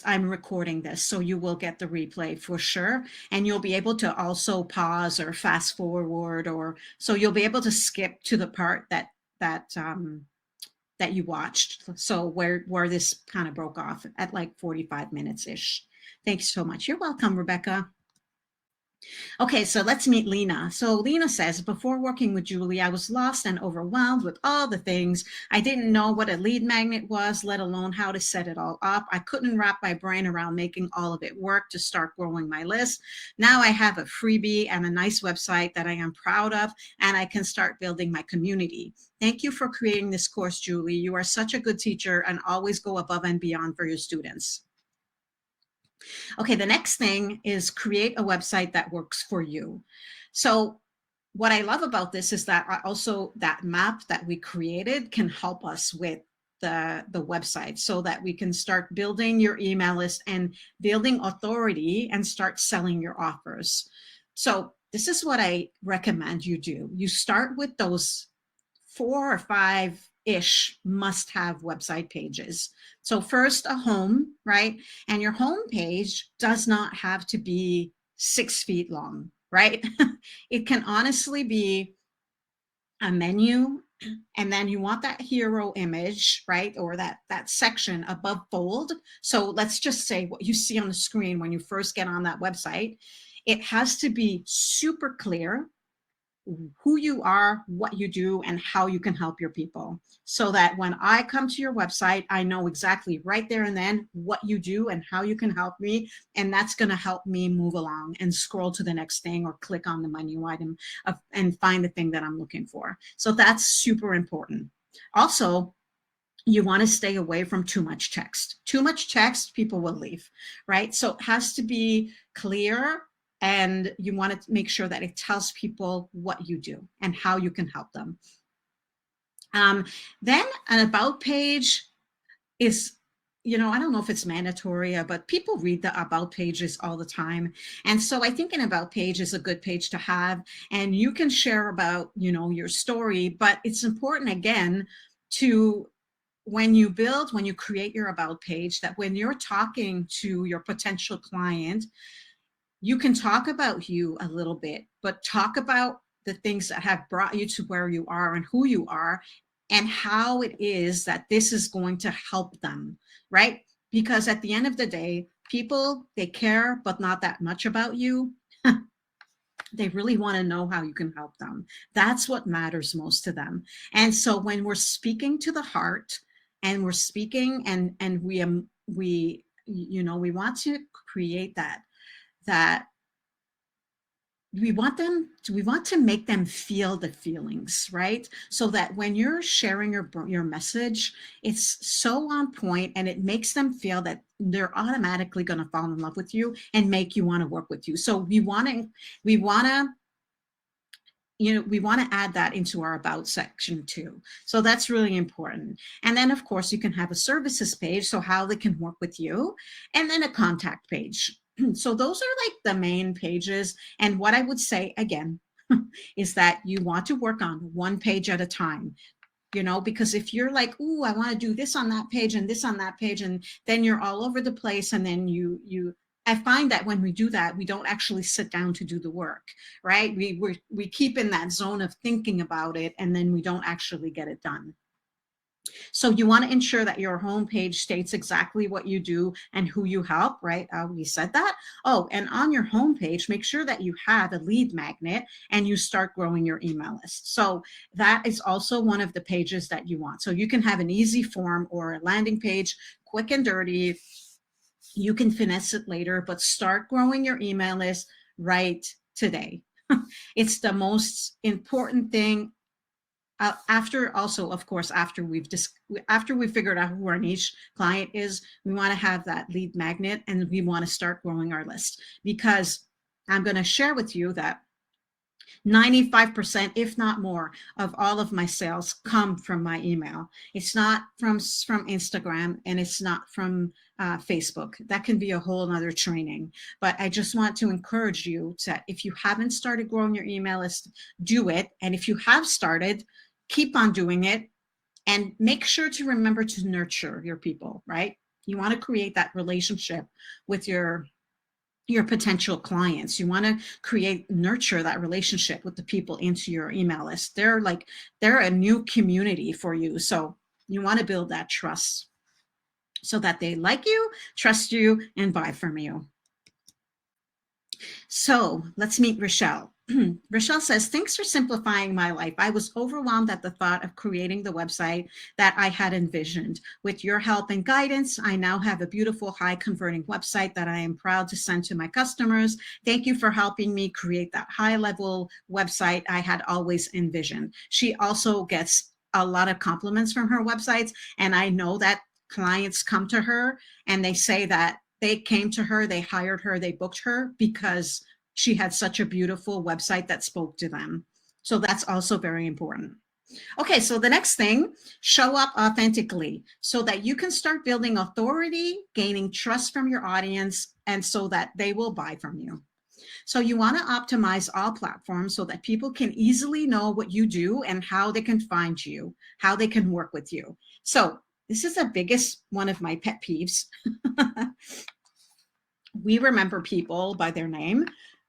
I'm recording this, so you will get the replay for sure. And you'll be able to also pause or fast forward, or so you'll be able to skip to the part that that you watched. So where this kind of broke off at like 45 minutes ish. Thanks so much. You're welcome, Rebecca. Okay, so let's meet Lena. So Lena says, before working with Julie, I was lost and overwhelmed with all the things. I didn't know what a lead magnet was, let alone how to set it all up. I couldn't wrap my brain around making all of it work to start growing my list. Now I have a freebie and a nice website that I am proud of, and I can start building my community. Thank you for creating this course, Julie. You are such a good teacher and always go above and beyond for your students. Okay, the next thing is create a website that works for you. So what I love about this is that also that map that we created can help us with the website so that we can start building your email list and building authority and start selling your offers. So this is what I recommend you do. You start with those 4 or 5-ish must-have website pages. So first, a home, right? And your home page does not have to be 6 feet long, right? It can honestly be a menu, and then you want that hero image, right? Or that section above bold. So let's just say what you see on the screen when you first get on that website. It has to be super clear who you are, what you do, and how you can help your people. So that when I come to your website, I know exactly right there and then what you do and how you can help me. And that's going to help me move along and scroll to the next thing or click on the menu item and find the thing that I'm looking for. So that's super important. Also, you want to stay away from too much text. Too much text, people will leave, right? So it has to be clear, and you want to make sure that it tells people what you do and how you can help them. Then an about page is, I don't know if it's mandatory, but people read the about pages all the time. And so I think an about page is a good page to have, and you can share about, your story, but it's important again to when you create your about page, that when you're talking to your potential client, you can talk about you a little bit, but talk about the things that have brought you to where you are and who you are and how it is that this is going to help them, right? Because at the end of the day, people, they care, but not that much about you. They really want to know how you can help them. That's what matters most to them. And so when we're speaking to the heart, and we're speaking and we want to create that we want to make them feel the feelings, right? So that when you're sharing your message, it's so on point and it makes them feel that they're automatically going to fall in love with you and make you want to work with you. So we want to we want to add that into our about section too. So that's really important. And then of course you can have a services page, so how they can work with you, and then a contact page. So those are like the main pages. And what I would say again is that you want to work on one page at a time. Because if you're like, ooh, I want to do this on that page and this on that page, and then you're all over the place, and then I find that when we do that, we don't actually sit down to do the work, right? We keep in that zone of thinking about it, and then we don't actually get it done. So you want to ensure that your homepage states exactly what you do and who you help, right? We said that. Oh, and on your homepage, make sure that you have a lead magnet and you start growing your email list. So that is also one of the pages that you want. So you can have an easy form or a landing page, quick and dirty. You can finesse it later, but start growing your email list right today. It's the most important thing. After also, of course, after we've figured out who our niche client is, we want to have that lead magnet and we want to start growing our list, because I'm going to share with you that 95%, if not more, of all of my sales come from my email. It's not from Instagram, and it's not from Facebook. That can be a whole nother training. But I just want to encourage you to, if you haven't started growing your email list, do it. And if you have started, keep on doing it, and make sure to remember to nurture your people, right? You want to create that relationship with your potential clients. You want to nurture that relationship with the people into your email list. They're a new community for you. So you want to build that trust so that they like you, trust you, and buy from you. So let's meet Rochelle. Rochelle says, thanks for simplifying my life. I was overwhelmed at the thought of creating the website that I had envisioned. With your help and guidance, I now have a beautiful, high converting website that I am proud to send to my customers. Thank you for helping me create that high level website I had always envisioned. She also gets a lot of compliments from her websites. And I know that clients come to her and they say that they came to her, they hired her, they booked her because she had such a beautiful website that spoke to them. So that's also very important. Okay, so the next thing, show up authentically so that you can start building authority, gaining trust from your audience, and so that they will buy from you. So you want to optimize all platforms so that people can easily know what you do and how they can find you, how they can work with you. So this is the biggest one of my pet peeves. We remember people by their name,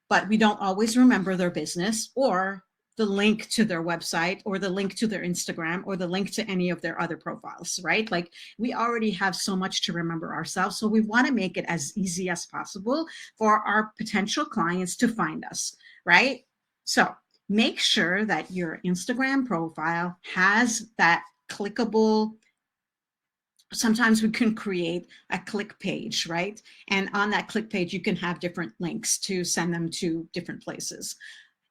but we don't always remember their business or the link to their website or the link to their Instagram or the link to any of their other profiles, right? Like we already have so much to remember ourselves. So we want to make it as easy as possible for our potential clients to find us, right? So make sure that your Instagram profile has that clickable. Sometimes we can create a click page, right? And on that click page, you can have different links to send them to different places.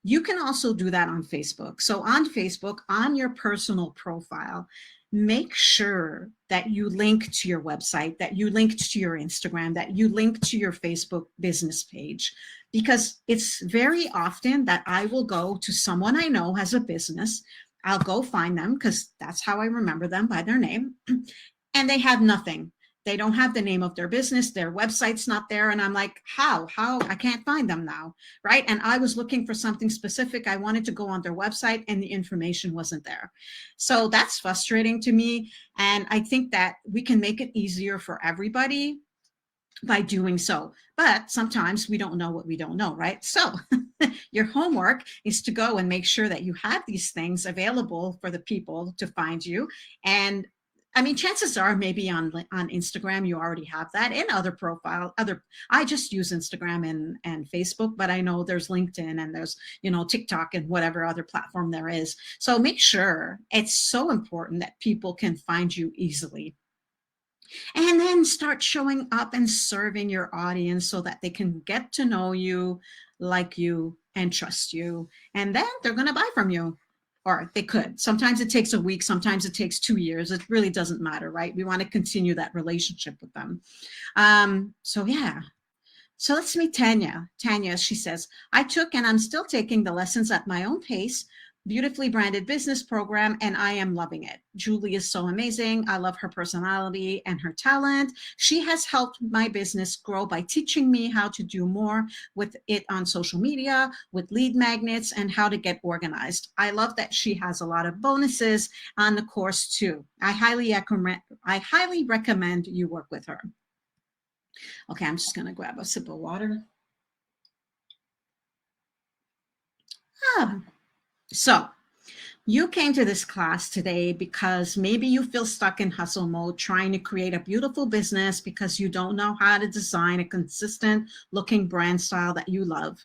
You can also do that on Facebook. So on Facebook, on your personal profile, make sure that you link to your website, that you link to your Instagram, that you link to your Facebook business page, because it's very often that I will go to someone I know has a business. I'll go find them because that's how I remember them, by their name. And they have nothing. They don't have the name of their business. Their website's not there. And I'm like, how? I can't find them now, right? And I was looking for something specific. I wanted to go on their website and the information wasn't there. So that's frustrating to me. And I think that we can make it easier for everybody by doing so. But sometimes we don't know what we don't know, right? So your homework is to go and make sure that you have these things available for the people to find you. And I mean, chances are maybe on Instagram, you already have that in other I just use Instagram and Facebook, but I know there's LinkedIn and there's, TikTok and whatever other platform there is. So make sure, it's so important that people can find you easily. And then start showing up and serving your audience so that they can get to know you, like you, and trust you. And then they're going to buy from you. Or they could. Sometimes it takes a week, sometimes it takes 2 years. It really doesn't matter, right? We want to continue that relationship with them. So yeah. So let's meet Tanya. Tanya, she says, I took and I'm still taking the lessons at my own pace, beautifully branded business program, and I am loving it. Julie is so amazing. I love her personality and her talent. She has helped my business grow by teaching me how to do more with it on social media, with lead magnets, and how to get organized. I love that she has a lot of bonuses on the course too. I highly recommend you work with her. Okay, I'm just going to grab a sip of water. So you came to this class today because maybe you feel stuck in hustle mode, trying to create a beautiful business because you don't know how to design a consistent looking brand style that you love.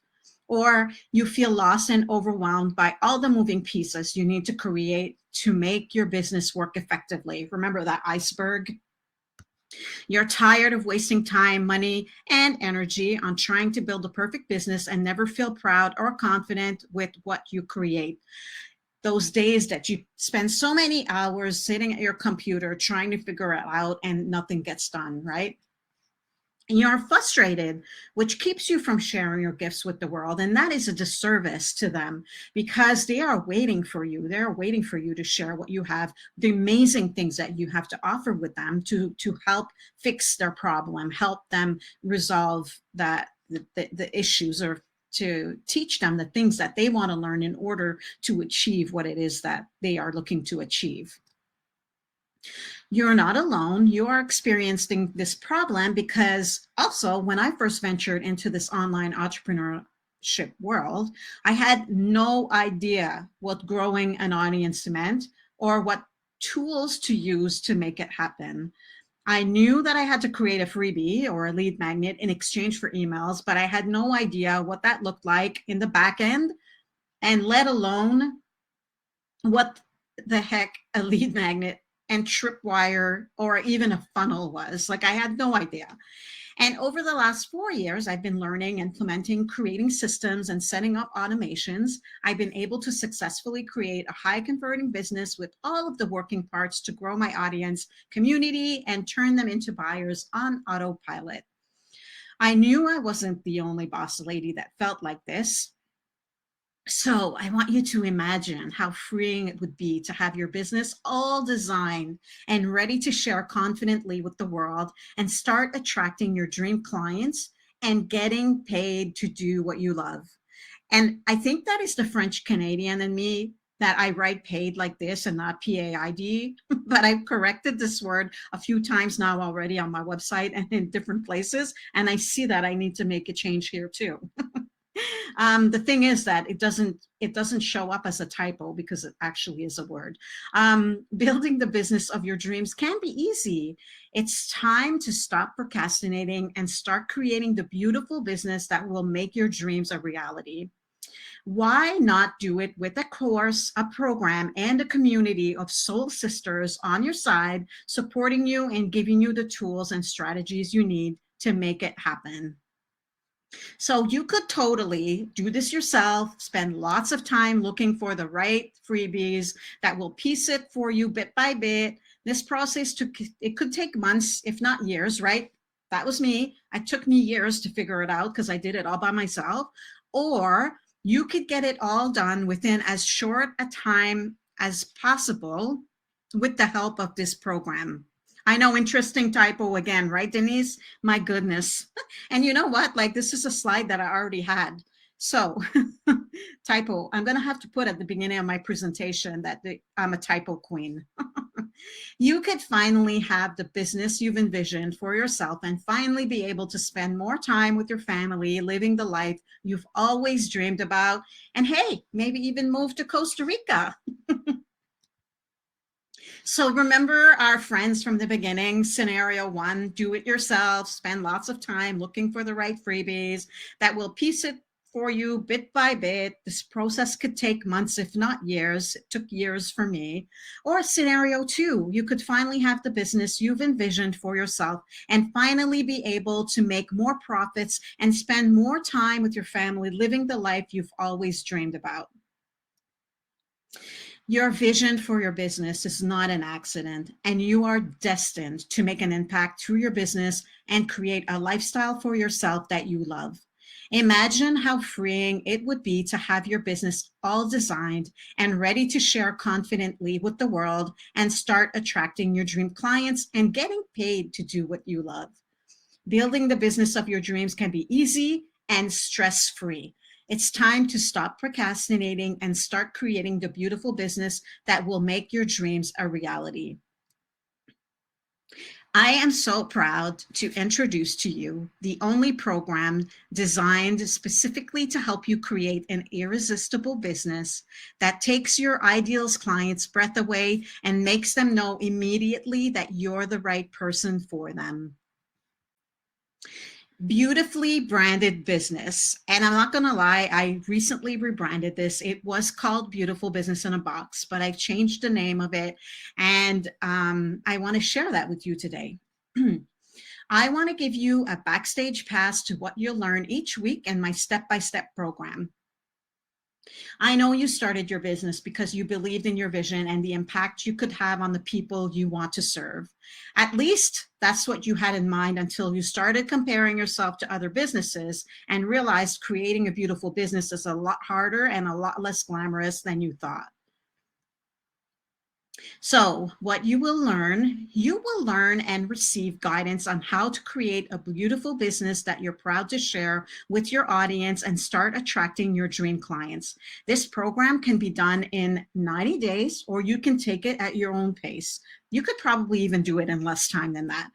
Or you feel lost and overwhelmed by all the moving pieces you need to create to make your business work effectively. Remember that iceberg? You're tired of wasting time, money, and energy on trying to build a perfect business and never feel proud or confident with what you create. Those days that you spend so many hours sitting at your computer trying to figure it out and nothing gets done, right? And you're frustrated, which keeps you from sharing your gifts with the world. And that is a disservice to them because they are waiting for you. They're waiting for you to share what you have, the amazing things that you have to offer with them to help fix their problem, help them resolve the issues, or to teach them the things that they want to learn in order to achieve what it is that they are looking to achieve. You're not alone. You are experiencing this problem because also when I first ventured into this online entrepreneurship world, I had no idea what growing an audience meant or what tools to use to make it happen. I knew that I had to create a freebie or a lead magnet in exchange for emails, but I had no idea what that looked like in the back end, and let alone what the heck a lead magnet and tripwire or even a funnel was. Like, I had no idea. And over the last 4 years, I've been learning, implementing, creating systems, and setting up automations. I've been able to successfully create a high converting business with all of the working parts to grow my audience, community, and turn them into buyers on autopilot. I knew I wasn't the only boss lady that felt like this. So I want you to imagine how freeing it would be to have your business all designed and ready to share confidently with the world and start attracting your dream clients and getting paid to do what you love. And I think that is the French Canadian in me, that I write paid like this and not PAID, but I've corrected this word a few times now already on my website and in different places. And I see that I need to make a change here too. The thing is that it doesn't show up as a typo because it actually is a word. Building the business of your dreams can be easy. It's time to stop procrastinating and start creating the beautiful business that will make your dreams a reality. Why not do it with a course, a program, and a community of soul sisters on your side, supporting you and giving you the tools and strategies you need to make it happen? So you could totally do this yourself, spend lots of time looking for the right freebies that will piece it for you bit by bit. This process it could take months, if not years, right? That was me. It took me years to figure it out because I did it all by myself. Or you could get it all done within as short a time as possible with the help of this program. I know, interesting typo again, right, Denise? My goodness. And you know what? Like, this is a slide that I already had. So, typo, I'm going to have to put at the beginning of my presentation that I'm a typo queen. You could finally have the business you've envisioned for yourself and finally be able to spend more time with your family, living the life you've always dreamed about. And hey, maybe even move to Costa Rica. So remember our friends from the beginning, scenario one, do it yourself, spend lots of time looking for the right freebies that will piece it for you bit by bit. This process could take months, if not years. It took years for me. Or scenario two, you could finally have the business you've envisioned for yourself and finally be able to make more profits and spend more time with your family, living the life you've always dreamed about. Your vision for your business is not an accident, and you are destined to make an impact through your business and create a lifestyle for yourself that you love. Imagine how freeing it would be to have your business all designed and ready to share confidently with the world and start attracting your dream clients and getting paid to do what you love. Building the business of your dreams can be easy and stress-free. It's time to stop procrastinating and start creating the beautiful business that will make your dreams a reality. I am so proud to introduce to you the only program designed specifically to help you create an irresistible business that takes your ideal clients' breath away and makes them know immediately that you're the right person for them. Beautifully branded business. And I'm not going to lie, I recently rebranded this. It was called Beautiful Business in a Box, but I've changed the name of it. And I want to share that with you today. I want to give you a backstage pass to what you'll learn each week in my step-by-step program. I know you started your business because you believed in your vision and the impact you could have on the people you want to serve. At least that's what you had in mind until you started comparing yourself to other businesses and realized creating a beautiful business is a lot harder and a lot less glamorous than you thought. So what you will learn and receive guidance on how to create a beautiful business that you're proud to share with your audience and start attracting your dream clients. This program can be done in 90 days, or you can take it at your own pace. You could probably even do it in less time than that.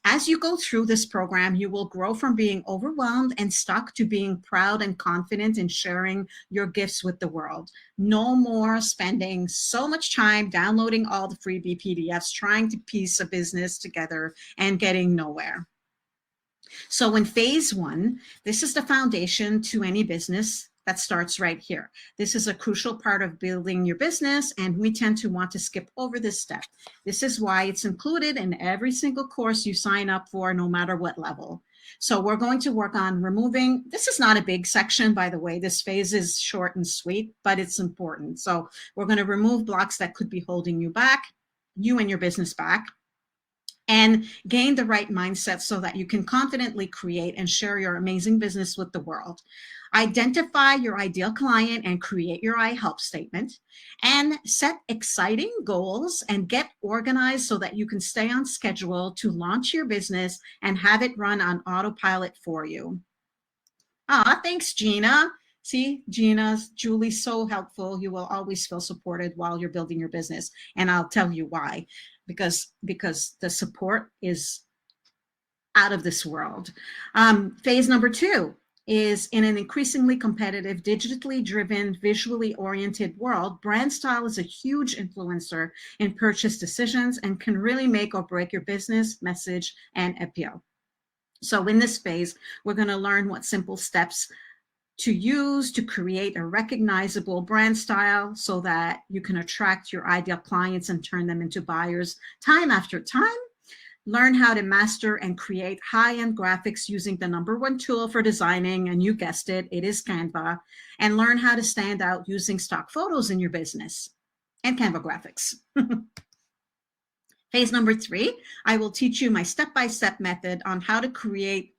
As you go through this program, you will grow from being overwhelmed and stuck to being proud and confident in sharing your gifts with the world. No more spending so much time downloading all the freebie PDFs, trying to piece a business together and getting nowhere. So in phase one, this is the foundation to any business that starts right here. This is a crucial part of building your business, and we tend to want to skip over this step. This is why it's included in every single course you sign up for, no matter what level. So we're going to work on removing, this is not a big section, by the way, this phase is short and sweet, but it's important. So we're going to remove blocks that could be holding you back, you and your business back, and gain the right mindset so that you can confidently create and share your amazing business with the world. Identify your ideal client and create your I help statement, and set exciting goals and get organized so that you can stay on schedule to launch your business and have it run on autopilot for you. Thanks, Gina. See, Julie's so helpful. You will always feel supported while you're building your business. And I'll tell you why. Because the support is out of this world. Phase number 2 is, in an increasingly competitive, digitally driven, visually oriented world, brand style is a huge influencer in purchase decisions and can really make or break your business, message, and appeal. So in this phase, we're going to learn what simple steps to use to create a recognizable brand style so that you can attract your ideal clients and turn them into buyers time after time. Learn how to master and create high-end graphics using the #1 tool for designing, and you guessed it, it is Canva, and learn how to stand out using stock photos in your business and Canva graphics. Phase number 3, I will teach you my step-by-step method on how to create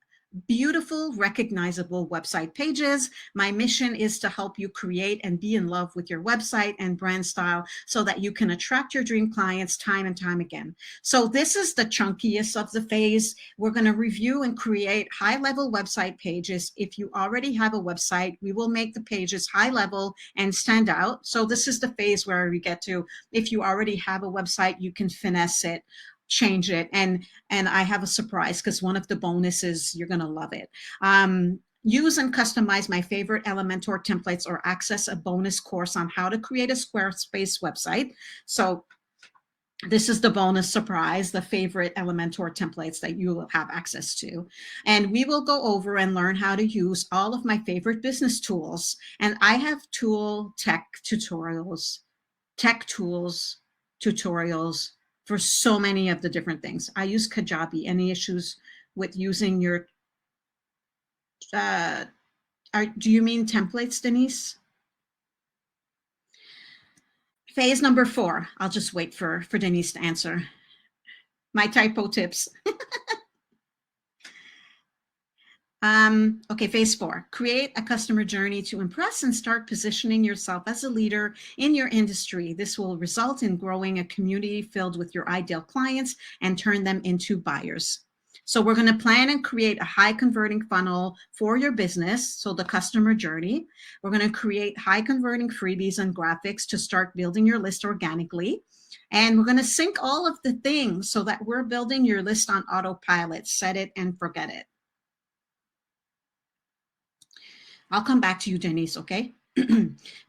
beautiful, recognizable website pages. My mission is to help you create and be in love with your website and brand style so that you can attract your dream clients time and time again. So this is the chunkiest of the phase. We're going to review and create high-level website pages. If you already have a website, we will make the pages high-level and stand out. So this is the phase where we get to, if you already have a website, you can finesse it, change it, and I have a surprise, because one of the bonuses, you're going to love it. Use and customize my favorite Elementor templates or access a bonus course on how to create a Squarespace website. So this is the bonus surprise, the favorite Elementor templates that you will have access to. And we will go over and learn how to use all of my favorite business tools. And I have tech tools tutorials for so many of the different things. I use Kajabi. Any issues with using your, do you mean templates, Denise? Phase number 4, I'll just wait for Denise to answer. My typo tips. Okay, phase 4, create a customer journey to impress and start positioning yourself as a leader in your industry. This will result in growing a community filled with your ideal clients and turn them into buyers. So we're going to plan and create a high converting funnel for your business. So the customer journey, we're going to create high converting freebies and graphics to start building your list organically. And we're going to sync all of the things so that we're building your list on autopilot, set it and forget it. I'll come back to you, Denise, okay?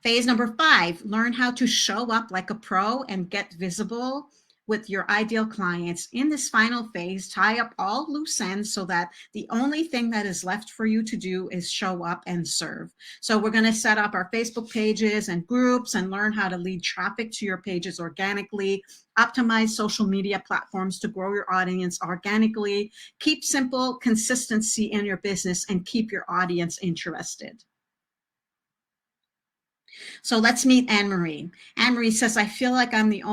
Phase number 5, learn how to show up like a pro and get visible with your ideal clients. In this final phase, tie up all loose ends so that the only thing that is left for you to do is show up and serve. So we're going to set up our Facebook pages and groups and learn how to lead traffic to your pages organically, optimize social media platforms to grow your audience organically, keep simple consistency in your business, and keep your audience interested. So let's meet Anne-Marie. Anne-Marie says, I feel like I'm the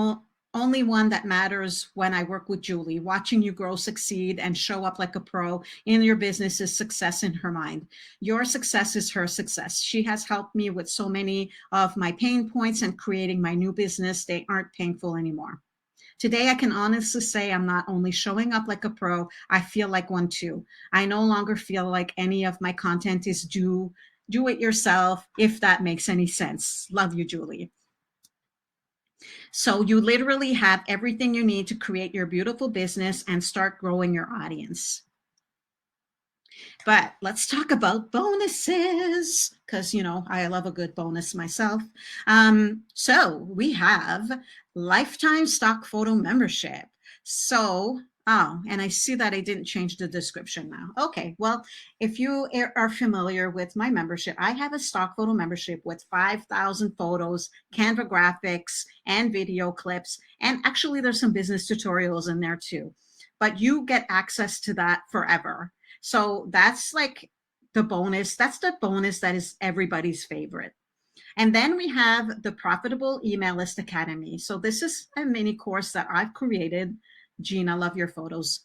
only one that matters when I work with Julie. Watching you grow, succeed, and show up like a pro in your business is success in her mind. Your success is her success. She has helped me with so many of my pain points and creating my new business. They aren't painful anymore. Today, I can honestly say I'm not only showing up like a pro, I feel like one too. I no longer feel like any of my content is do it yourself, if that makes any sense. Love you, Julie. So you literally have everything you need to create your beautiful business and start growing your audience. But let's talk about bonuses because, you know, I love a good bonus myself. So we have lifetime stock photo membership. So, oh, and I see that I didn't change the description now. Okay, well, if you are familiar with my membership, I have a stock photo membership with 5,000 photos, Canva graphics, and video clips. And actually, there's some business tutorials in there too. But you get access to that forever. So that's like the bonus. That's the bonus that is everybody's favorite. And then we have the Profitable Email List Academy. So this is a mini course that I've created. Gina, love your photos.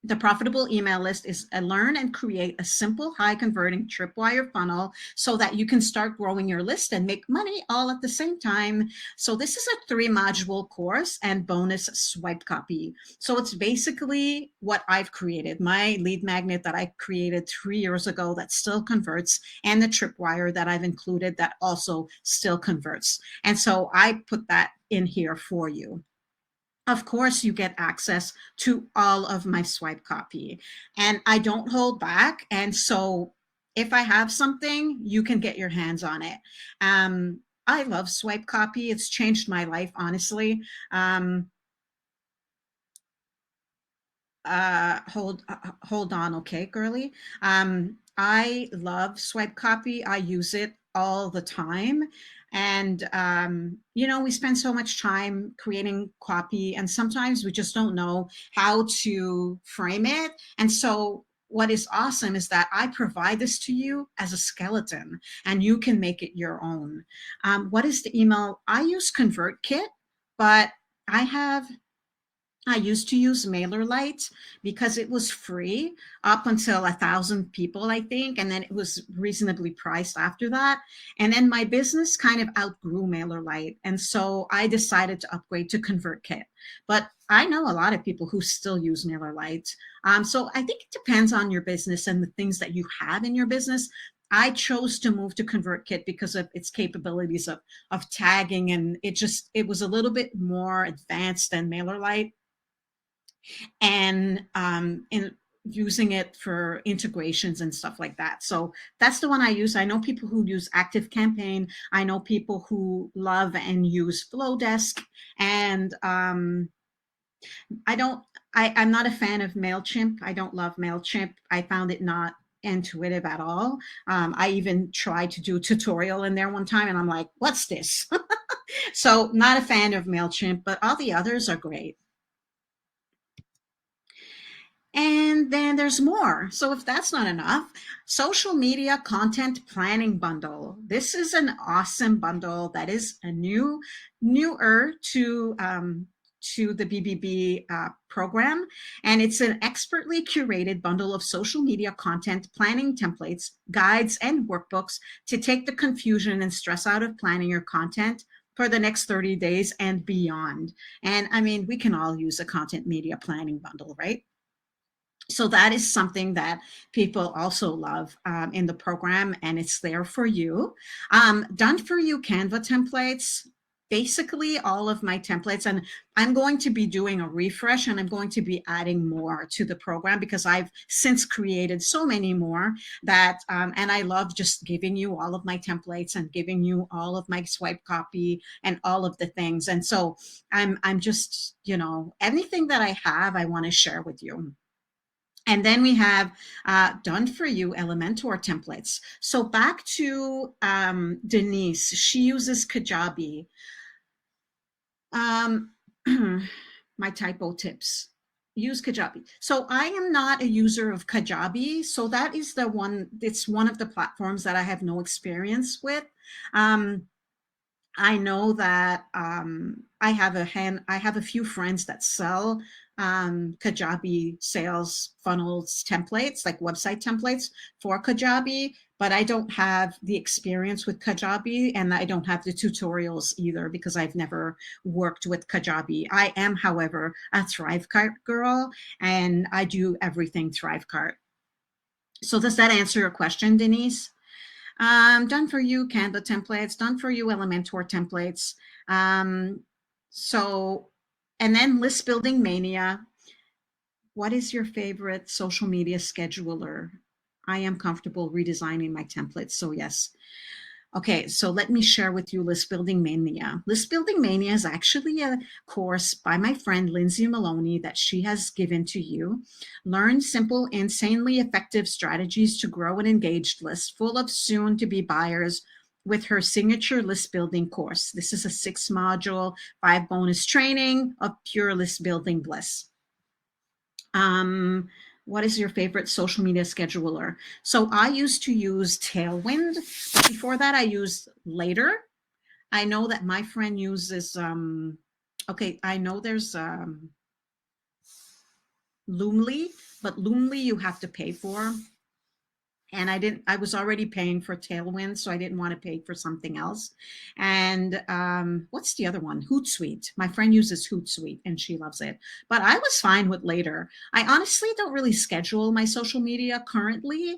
The Profitable Email List is a learn and create a simple, high converting tripwire funnel so that you can start growing your list and make money all at the same time. So this is a 3-module course and bonus swipe copy. So it's basically what I've created, my lead magnet that I created 3 years ago that still converts, and the tripwire that I've included that also still converts. And so I put that in here for you. Of course, you get access to all of my swipe copy, and I don't hold back. And so if I have something, you can get your hands on it. I love swipe copy. It's changed my life, honestly. Um, hold on, okay, girly. I love swipe copy. I use it all the time. And you know, we spend so much time creating copy, and sometimes we just don't know how to frame it. And so what is awesome is that I provide this to you as a skeleton and you can make it your own. What is the email? I use ConvertKit, but I have I used to use MailerLite because it was free up until 1,000 people, I think, and then it was reasonably priced after that. And then my business kind of outgrew MailerLite, and so I decided to upgrade to ConvertKit. But I know a lot of people who still use MailerLite. So I think it depends on your business and the things that you have in your business. I chose to move to ConvertKit because of its capabilities of tagging, and it was a little bit more advanced than MailerLite, and in using it for integrations and stuff like that. So that's the one I use. I know people who use Active Campaign. I know people who love and use Flowdesk, and I don't. I'm not a fan of Mailchimp. I don't love Mailchimp. I found it not intuitive at all. I even tried to do a tutorial in there one time, and I'm like, "What's this?" So not a fan of Mailchimp, but all the others are great. And then there's more. So if that's not enough, social media content planning bundle. This is an awesome bundle that is newer to the BBB program, and it's an expertly curated bundle of social media content planning templates, guides, and workbooks to take the confusion and stress out of planning your content for the next 30 days and beyond. And I mean, we can all use a content media planning bundle, right? So that is something that people also love in the program, and it's there for you. Done for you Canva templates, basically all of my templates, and I'm going to be doing a refresh, and I'm going to be adding more to the program because I've since created so many more that, and I love just giving you all of my templates and giving you all of my swipe copy and all of the things. And so I'm just, you know, anything that I have, I want to share with you. And then we have done for you Elementor templates. So back to Denise, she uses Kajabi. Um, my typo tips. Use Kajabi. So I am not a user of Kajabi. So that is the one, it's one of the platforms that I have no experience with. Um, I know that I have a few friends that sell Kajabi sales funnels templates, like website templates for Kajabi, but I don't have the experience with Kajabi and I don't have the tutorials either because I've never worked with Kajabi. I am, however, a Thrivecart girl and I do everything Thrivecart. So does that answer your question, Denise? Done for you Canva templates, done for you Elementor templates. Um, so, and then list building mania. What is your favorite social media scheduler? I am comfortable redesigning my templates. So yes, okay, so let me share with you List Building Mania. List Building Mania is actually a course by my friend Lindsay Maloney that she has given to you. Learn simple, insanely effective strategies to grow an engaged list full of soon-to-be buyers with her signature list building course. This is a 6-module, 5 bonus training of pure list building bliss. Um, what is your favorite social media scheduler? So I used to use Tailwind. Before that, I used Later. I know that my friend uses, okay, I know there's Loomly, but Loomly you have to pay for. And I was already paying for Tailwind, so I didn't want to pay for something else. And what's the other one? Hootsuite. My friend uses Hootsuite and she loves it, but I was fine with Later. I honestly don't really schedule my social media currently,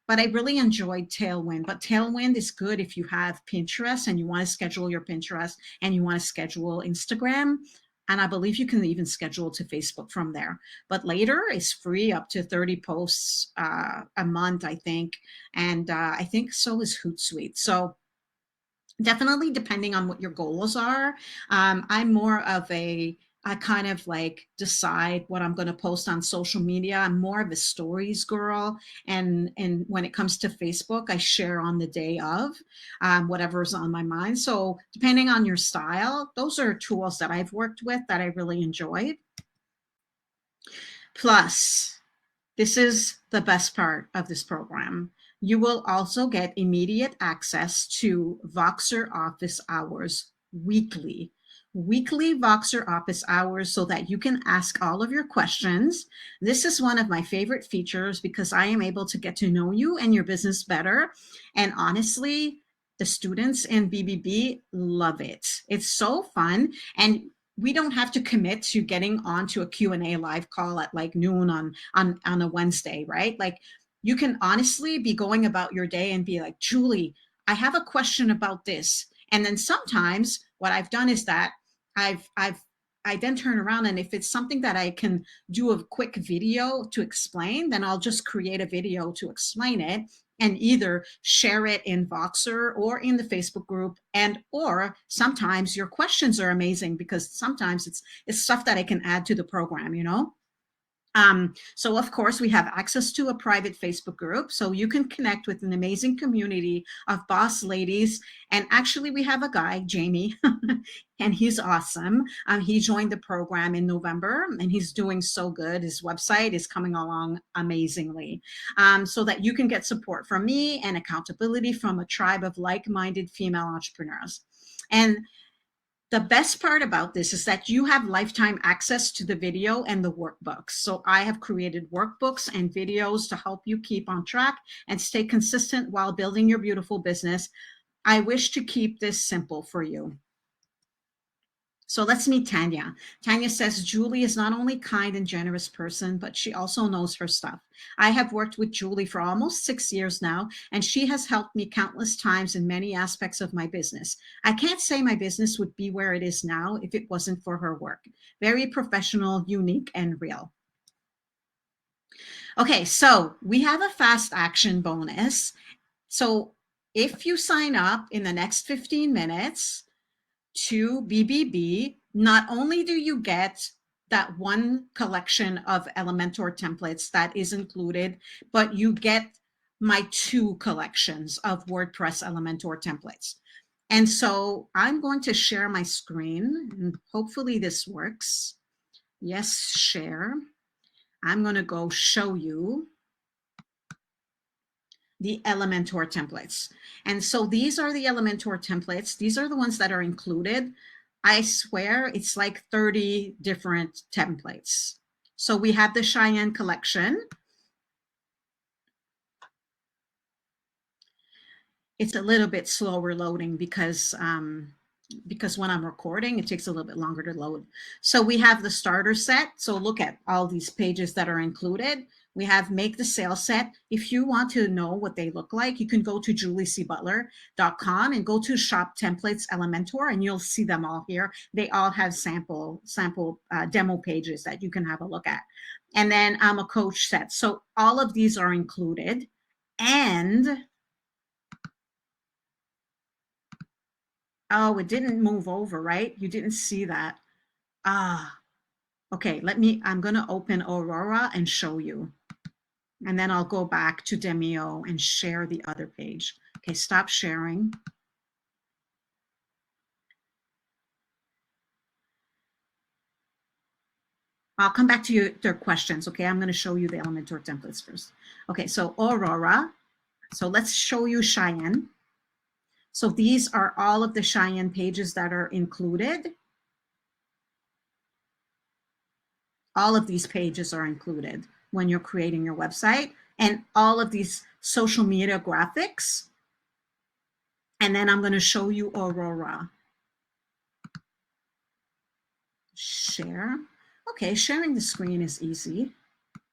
but I really enjoyed Tailwind. But Tailwind is good if you have Pinterest and you want to schedule your Pinterest and you want to schedule Instagram. And I believe you can even schedule to Facebook from there. But Later is free up to 30 posts a month, I think. And I think so is Hootsuite. So definitely depending on what your goals are. I'm more of I kind of like decide what I'm going to post on social media. I'm more of a stories girl. And when it comes to Facebook, I share on the day of whatever's on my mind. So depending on your style, those are tools that I've worked with that I really enjoyed. Plus, this is the best part of this program. You will also get immediate access to Voxer office hours weekly. Weekly Voxer office hours so that you can ask all of your questions. This is one of my favorite features because I am able to get to know you and your business better. And honestly, the students in BBB love it. It's so fun. And we don't have to commit to getting onto a Q&A live call at like noon on a Wednesday, right? Like you can honestly be going about your day and be like, Julie, I have a question about this. And then sometimes what I've done is that I then turn around and if it's something that I can do a quick video to explain, then I'll just create a video to explain it and either share it in Voxer or in the Facebook group. And or sometimes your questions are amazing because sometimes it's stuff that I can add to the program, you know? So of course we have access to a private Facebook group so you can connect with an amazing community of boss ladies. And actually we have a guy, Jamie, and he's awesome. He joined the program in November and he's doing so good. His website is coming along amazingly, so that you can get support from me and accountability from a tribe of like-minded female entrepreneurs. And the best part about this is that you have lifetime access to the video and the workbooks. So I have created workbooks and videos to help you keep on track and stay consistent while building your beautiful business. I wish to keep this simple for you. So let's meet Tanya. Tanya says, Julie is not only kind and generous person, but she also knows her stuff. I have worked with Julie for almost 6 years now, and she has helped me countless times in many aspects of my business. I can't say my business would be where it is now if it wasn't for her work. Very professional, unique, and real. Okay, so we have a fast action bonus. So if you sign up in the next 15 minutes, to BBB, not only do you get that one collection of Elementor templates that is included, but you get my 2 collections of WordPress Elementor templates. And so I'm going to share my screen and hopefully this works. Yes, share. I'm going to go show you. the Elementor templates. And so these are the Elementor templates. These are the ones that are included. I swear it's like 30 different templates. So we have the Cheyenne collection. It's a little bit slower loading because when I'm recording, it takes a little bit longer to load. So we have the starter set. So look at all these pages that are included. We have make the sales set. If you want to know what they look like, you can go to juliecbutler.com and go to shop templates Elementor, and you'll see them all here. They all have sample demo pages that you can have a look at. And then I'm a coach set. So all of these are included. And oh, it didn't move over, right? You didn't see that. Ah, okay, I'm gonna open Aurora and show you. And then I'll go back to Demio and share the other page. Okay, stop sharing. I'll come back to their questions, okay? I'm gonna show you the Elementor templates first. Okay, so Aurora. So let's show you Cheyenne. So these are all of the Cheyenne pages that are included. All of these pages are included when you're creating your website, and all of these social media graphics. And then I'm going to show you Aurora. Share. Okay, sharing the screen is easy.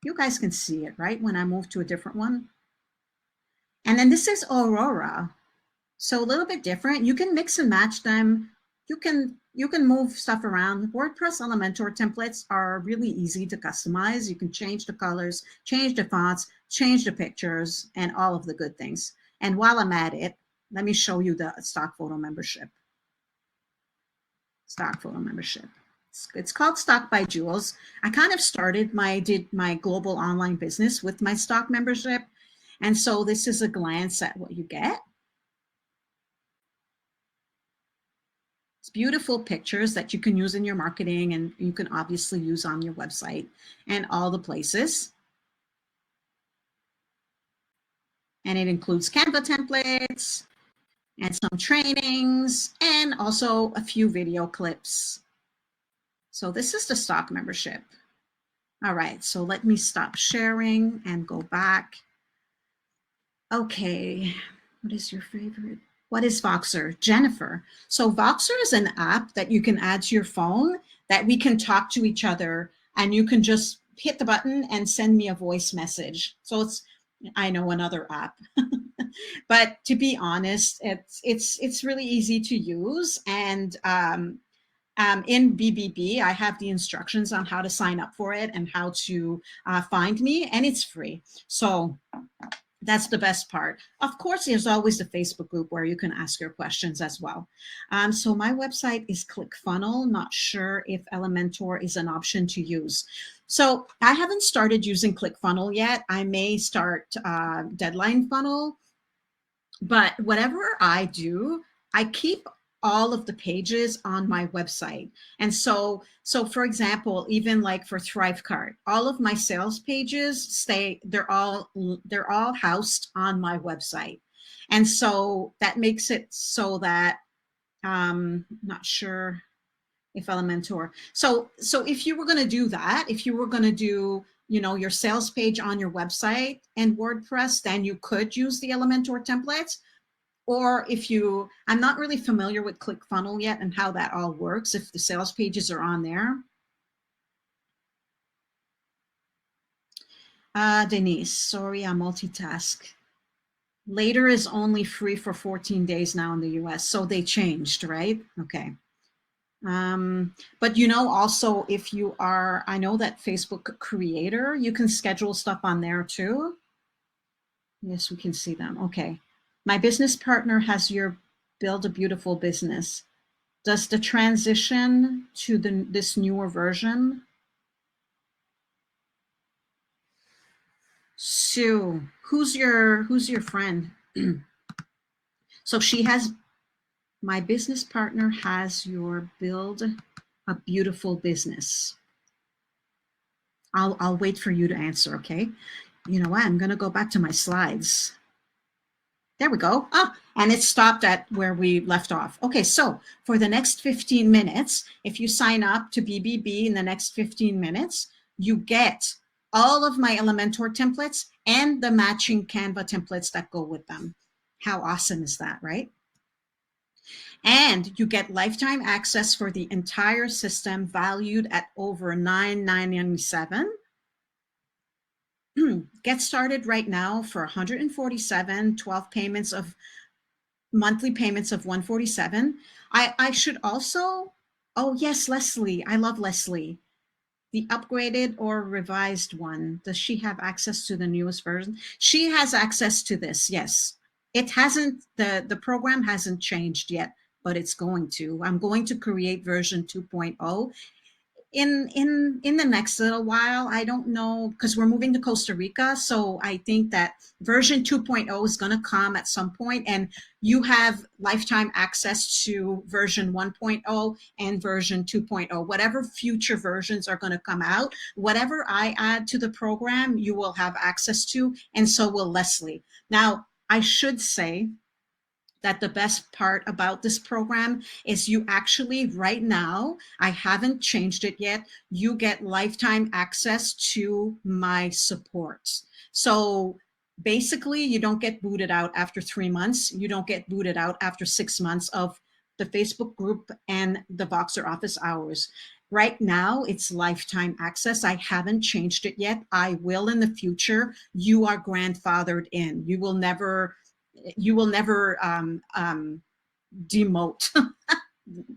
You guys can see it, right? When I move to a different one. And then this is Aurora. So a little bit different. You can mix and match them. You can move stuff around. WordPress Elementor templates are really easy to customize. You can change the colors, change the fonts, change the pictures, and all of the good things. And while I'm at it, let me show you the stock photo membership. Stock photo membership. It's called Stock by Jules. I kind of did my global online business with my stock membership. And so this is a glance at what you get. It's beautiful pictures that you can use in your marketing, and you can obviously use on your website and all the places. And it includes Canva templates and some trainings and also a few video clips. So this is the stock membership. All right, so let me stop sharing and go back. Okay, what is your favorite? What is Voxer? Jennifer. So Voxer is an app that you can add to your phone that we can talk to each other, and you can just hit the button and send me a voice message. So I know another app, but to be honest, it's really easy to use. And in BBB, I have the instructions on how to sign up for it and how to find me, and it's free. So that's the best part. Of course, there's always the Facebook group where you can ask your questions as well. So my website is ClickFunnels. Not sure if Elementor is an option to use. So I haven't started using ClickFunnels yet. I may start Deadline Funnel, but whatever I do, I keep all of the pages on my website. And so for example, even like for Thrivecart, all of my sales pages they're all housed on my website. And so that makes it so that not sure if Elementor. So if you were going to do that, if you were going to do, you know, your sales page on your website and WordPress, then you could use the Elementor templates. Or if I'm not really familiar with ClickFunnels yet and how that all works, if the sales pages are on there. Denise, sorry, I multitask. Later is only free for 14 days now in the US. So they changed, right? Okay. But you know, also if you are, I know that Facebook Creator, you can schedule stuff on there too. Yes, we can see them. Okay. My business partner has your Build a Beautiful Business. Does the transition to this newer version? Sue, who's your friend? So she has, my business partner has your Build a Beautiful Business. I'll wait for you to answer, okay? You know what? I'm gonna go back to my slides. There we go. Ah, and it stopped at where we left off. Okay, so for the next 15 minutes, if you sign up to BBB in the next 15 minutes, you get all of my Elementor templates and the matching Canva templates that go with them. How awesome is that, right? And you get lifetime access for the entire system valued at over $997. Get started right now for 147, 12 payments of monthly payments of 147. I should also, oh yes, Leslie, I love Leslie. The upgraded or revised one, does she have access to the newest version? She has access to this, yes. It hasn't, the program hasn't changed yet, but it's going to. I'm going to create version 2.0 in the next little while. I don't know, because we're moving to Costa Rica, so I think that version 2.0 is going to come at some point, and you have lifetime access to version 1.0 and version 2.0. Whatever future versions are going to come out, whatever I add to the program, you will have access to, and so will Leslie. Now, I should say that the best part about this program is you actually, right now, I haven't changed it yet, you get lifetime access to my support. So basically, you don't get booted out after 3 months. You don't get booted out after 6 months of the Facebook group and the Voxer office hours. Right now, it's lifetime access. I haven't changed it yet. I will in the future. You are grandfathered in. You will never demote.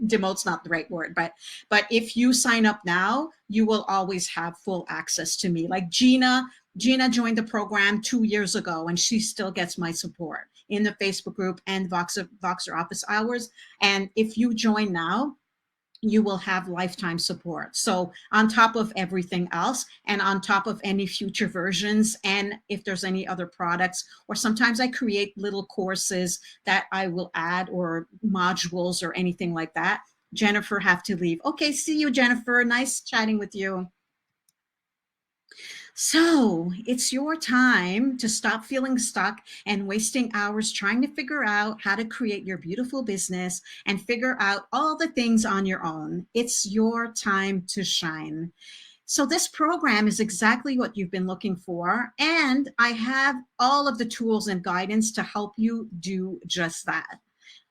Demote's not the right word, but if you sign up now, you will always have full access to me. Like Gina joined the program 2 years ago, and she still gets my support in the Facebook group and Voxer office hours. And if you join now, you will have lifetime support. So on top of everything else, and on top of any future versions, and if there's any other products, or sometimes I create little courses that I will add, or modules or anything like that. Jennifer have to leave. Okay, see you, Jennifer. Nice chatting with you. So it's your time to stop feeling stuck and wasting hours trying to figure out how to create your beautiful business and figure out all the things on your own. It's your time to shine. So this program is exactly what you've been looking for, and I have all of the tools and guidance to help you do just that.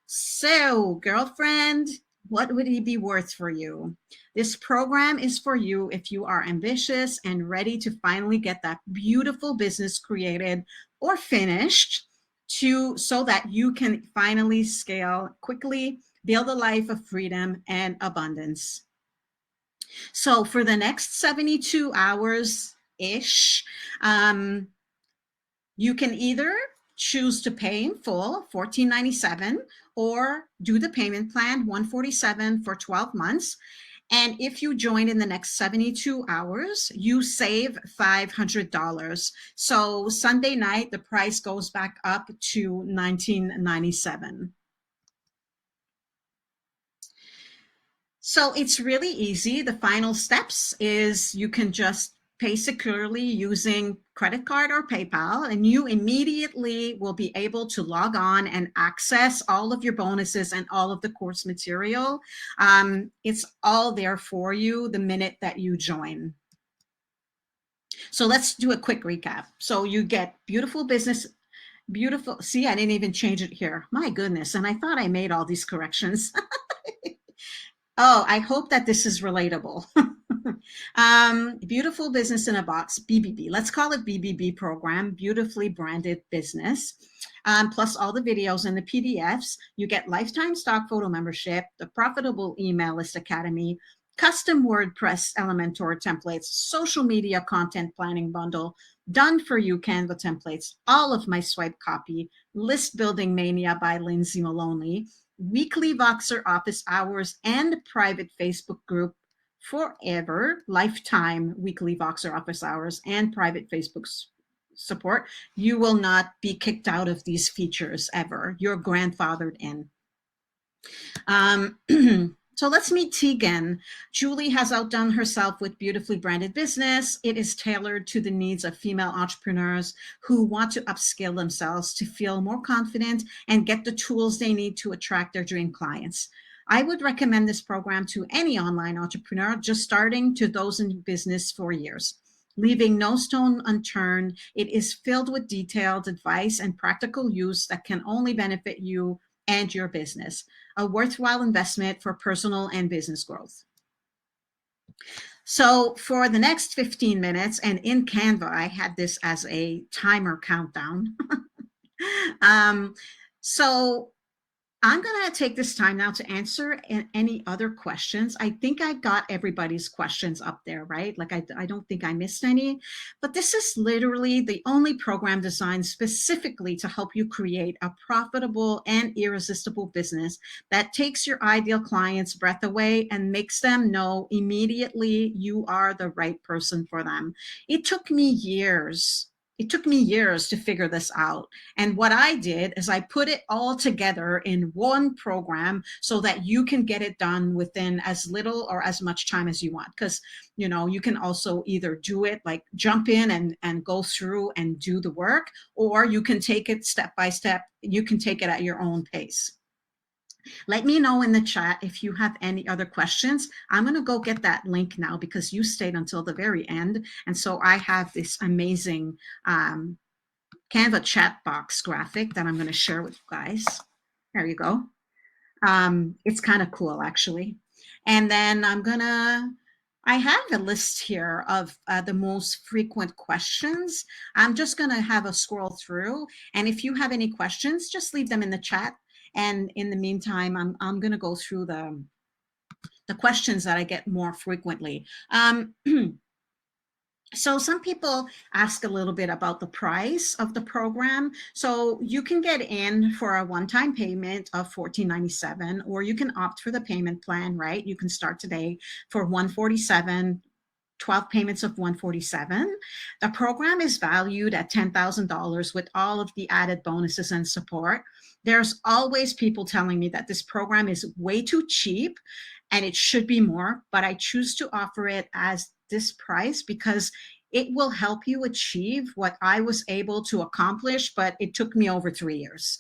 So, girlfriend, what would it be worth for you? This program is for you if you are ambitious and ready to finally get that beautiful business created or finished, so that you can finally scale quickly, build a life of freedom and abundance. So for the next 72 hours-ish, you can either choose to pay in full, $14.97, or do the payment plan, $147 for 12 months. And if you join in the next 72 hours, you save $500. So Sunday night, the price goes back up to $19.97. So it's really easy. The final steps is you can just pay securely using credit card or PayPal, and you immediately will be able to log on and access all of your bonuses and all of the course material. It's all there for you the minute that you join. So let's do a quick recap. So you get beautiful business, beautiful, see, I didn't even change it here. My goodness, and I thought I made all these corrections. Oh, I hope that this is relatable. Beautiful Business in a Box, BBB. Let's call it BBB program, Beautifully Branded Business. Plus all the videos and the PDFs. You get lifetime stock photo membership, the Profitable Email List Academy, custom WordPress Elementor templates, social media content planning bundle, done for you Canva templates, all of my swipe copy, List Building Mania by Lindsay Maloney, weekly Voxer office hours, and private Facebook group forever, lifetime weekly Voxer office hours and private Facebook support. You will not be kicked out of these features ever. You're grandfathered in. So let's meet Tegan. Julie has outdone herself with beautifully branded business. It is tailored to the needs of female entrepreneurs who want to upskill themselves to feel more confident and get the tools they need to attract their dream clients. I would recommend this program to any online entrepreneur just starting to those in business for years. Leaving no stone unturned, it is filled with detailed advice and practical use that can only benefit you and your business. A worthwhile investment for personal and business growth. So for the next 15 minutes, and in Canva, I had this as a timer countdown. um, so I'm going to take this time now to answer any other questions. I think I got everybody's questions up there, right? Like I don't think I missed any, but this is literally the only program designed specifically to help you create a profitable and irresistible business that takes your ideal client's breath away and makes them know immediately you are the right person for them. It took me years. It took me years to figure this out. And what I did is I put it all together in one program so that you can get it done within as little or as much time as you want. Because, you know, you can also either do it like jump in and go through and do the work, or you can take it step by step. You can take it at your own pace. Let me know in the chat if you have any other questions. I'm going to go get that link now because you stayed until the very end. And so I have this amazing Canva chat box graphic that I'm going to share with you guys. There you go. It's kind of cool, actually. And then I have a list here of the most frequent questions. I'm just going to have a scroll through. And if you have any questions, just leave them in the chat. And in the meantime, I'm going to go through the questions that I get more frequently. So some people ask a little bit about the price of the program. So you can get in for a one-time payment of $14.97, or you can opt for the payment plan, right? You can start today for $147, 12 payments of $147. The program is valued at $10,000 with all of the added bonuses and support. There's always people telling me that this program is way too cheap and it should be more, but I choose to offer it as this price because it will help you achieve what I was able to accomplish, but it took me over 3 years.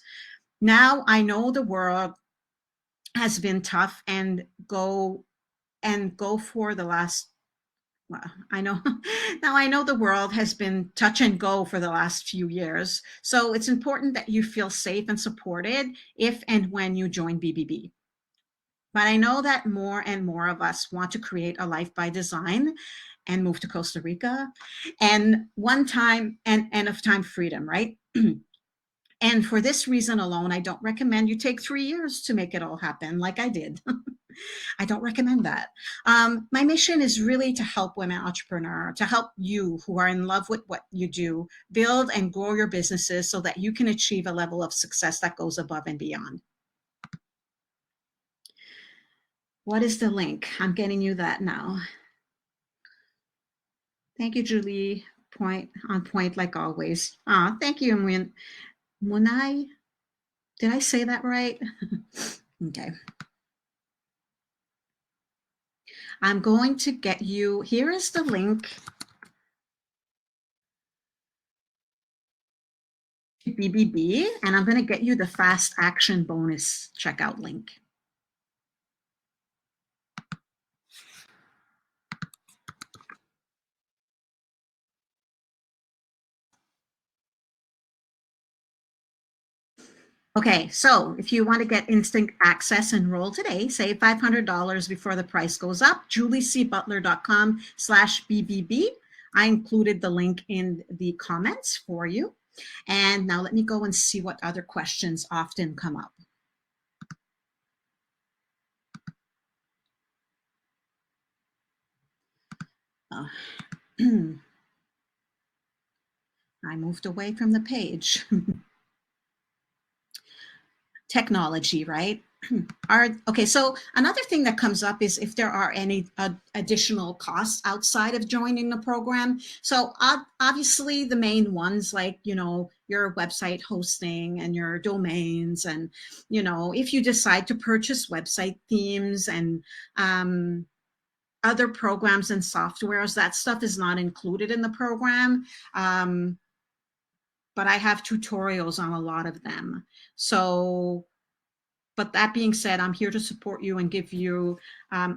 Now I know the world has been tough and go for the last, well, I know now I know the world has been touch and go for the last few years. So it's important that you feel safe and supported if and when you join BBB. But I know that more and more of us want to create a life by design and move to Costa Rica and one time and end of time freedom, right? And for this reason alone, I don't recommend you take 3 years to make it all happen like I did. I don't recommend that. My mission is really to help women entrepreneurs, to help you who are in love with what you do, build and grow your businesses so that you can achieve a level of success that goes above and beyond. What is the link? I'm getting you that now. Thank you, Julie. Point on point, like always. Thank you, Munai. Did I say that right? Okay. I'm going to get you, here is the link to BBB, and I'm going to get you the fast action bonus checkout link. Okay, so if you want to get instant access, enroll today. Save $500 before the price goes up. juliecbutler.com/BBB. I included the link in the comments for you. And now let me go and see what other questions often come up. I moved away from the page. Technology, right? Okay, so another thing that comes up is if there are any additional costs outside of joining the program. So obviously the main ones, like, your website hosting and your domains, and, if you decide to purchase website themes and other programs and softwares, that stuff is not included in the program. But I have tutorials on a lot of them. So, but that being said, I'm here to support you and give you, I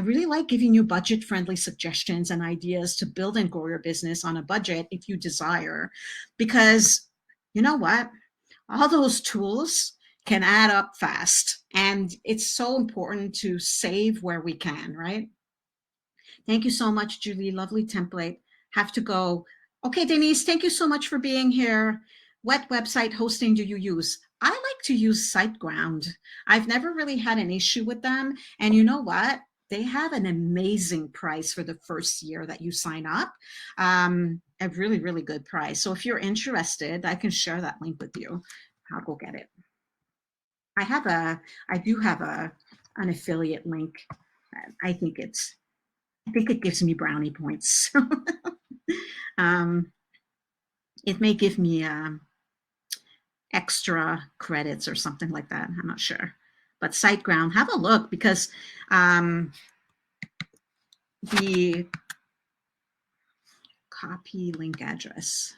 really like giving you budget friendly suggestions and ideas to build and grow your business on a budget if you desire, because you know what? All those tools can add up fast, and it's so important to save where we can, right? Thank you so much, Julie. Lovely template. Have to go. Okay, Denise, thank you so much for being here. What website hosting do you use? I like to use SiteGround. I've never really had an issue with them. And you know what? They have an amazing price for the first year that you sign up. A really, really good price. So if you're interested, I can share that link with you. I'll go get it. I do have an affiliate link. I think it gives me brownie points. um, it may give me extra credits or something like that. I'm not sure. But SiteGround, have a look, because the copy link address.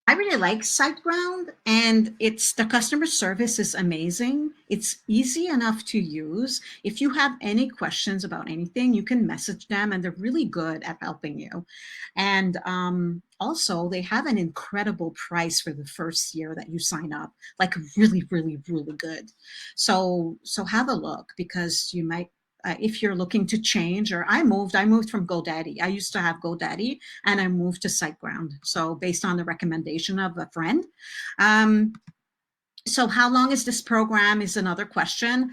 I really like SiteGround, and the customer service is amazing. It's easy enough to use. If you have any questions about anything, you can message them, and they're really good at helping you. And also, they have an incredible price for the first year that you sign up, like really, really, really good. So have a look, because you might. If you're looking to change, or I moved from GoDaddy. I used to have GoDaddy, and I moved to SiteGround. So based on the recommendation of a friend. So how long is this program is another question.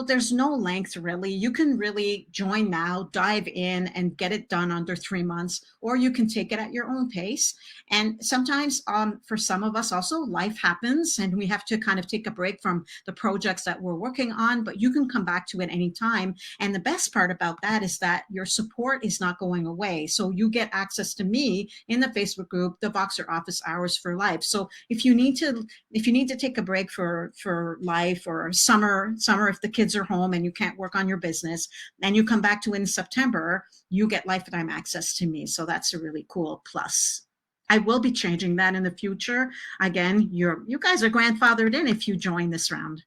There's no length really. You can really join now, dive in, and get it done under 3 months, or you can take it at your own pace. And sometimes for some of us also, life happens and we have to kind of take a break from the projects that we're working on, but you can come back to it anytime. And the best part about that is that your support is not going away. So you get access to me in the Facebook group, the Voxer Office Hours for Life. So if you need to take a break for life, or summer if the kids are home and you can't work on your business, and you come back to in September, you get lifetime access to me. So that's a really cool plus. I will be changing that in the future. Again, you guys are grandfathered in if you join this round.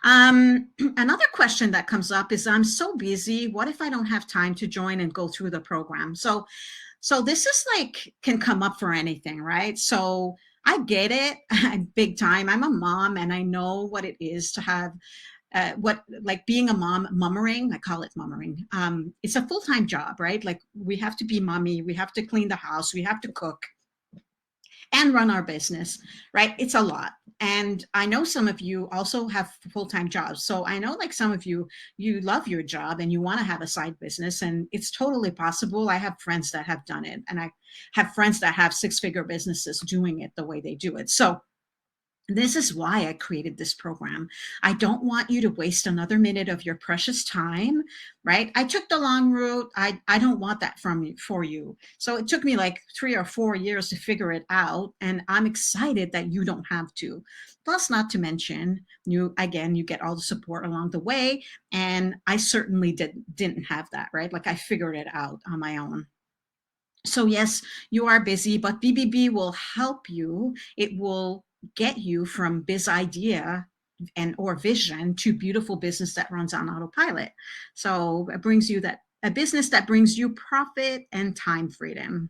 Another question that comes up is, I'm so busy. What if I don't have time to join and go through the program? So this is can come up for anything, right? So I get it big time. I'm a mom, and I know what it is to have being a mom, mummering. I call it mummering. It's a full-time job, right? Like, we have to be mommy, we have to clean the house, we have to cook and run our business, right? It's a lot. And I know some of you also have full-time jobs. So I know some of you love your job and you want to have a side business, and it's totally possible. I have friends that have done it, and I have friends that have six-figure businesses doing it the way they do it. So this is why I created this program. I don't want you to waste another minute of your precious time, right? I took the long route. I don't want that for you. So it took me 3 or 4 years to figure it out. And I'm excited that you don't have to. Plus, not to mention, you get all the support along the way. And I certainly didn't have that, right? I figured it out on my own. So yes, you are busy, but BBB will help you. It will get you from biz idea or vision to beautiful business that runs on autopilot. So it brings you a business that brings you profit and time freedom.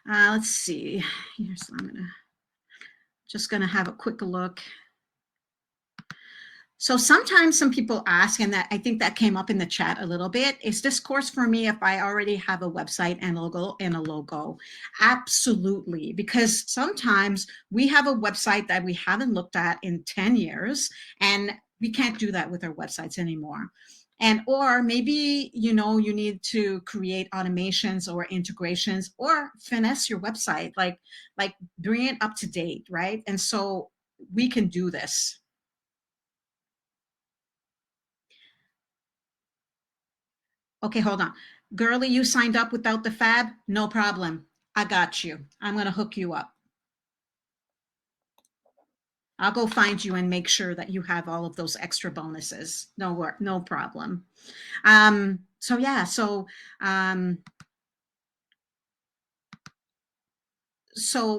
Let's see. Here's I'm just gonna have a quick look. So sometimes some people ask, and that I think that came up in the chat a little bit, is this course for me if I already have a website and a logo? Absolutely, because sometimes we have a website that we haven't looked at in 10 years, and we can't do that with our websites anymore. And or maybe, you know, you need to create automations or integrations or finesse your website, like bring it up to date, right? And so we can do this. Okay, hold on. Girly, you signed up without the fab? No problem. I got you. I'm going to hook you up. I'll go find you and make sure that you have all of those extra bonuses. No problem. So yeah, um,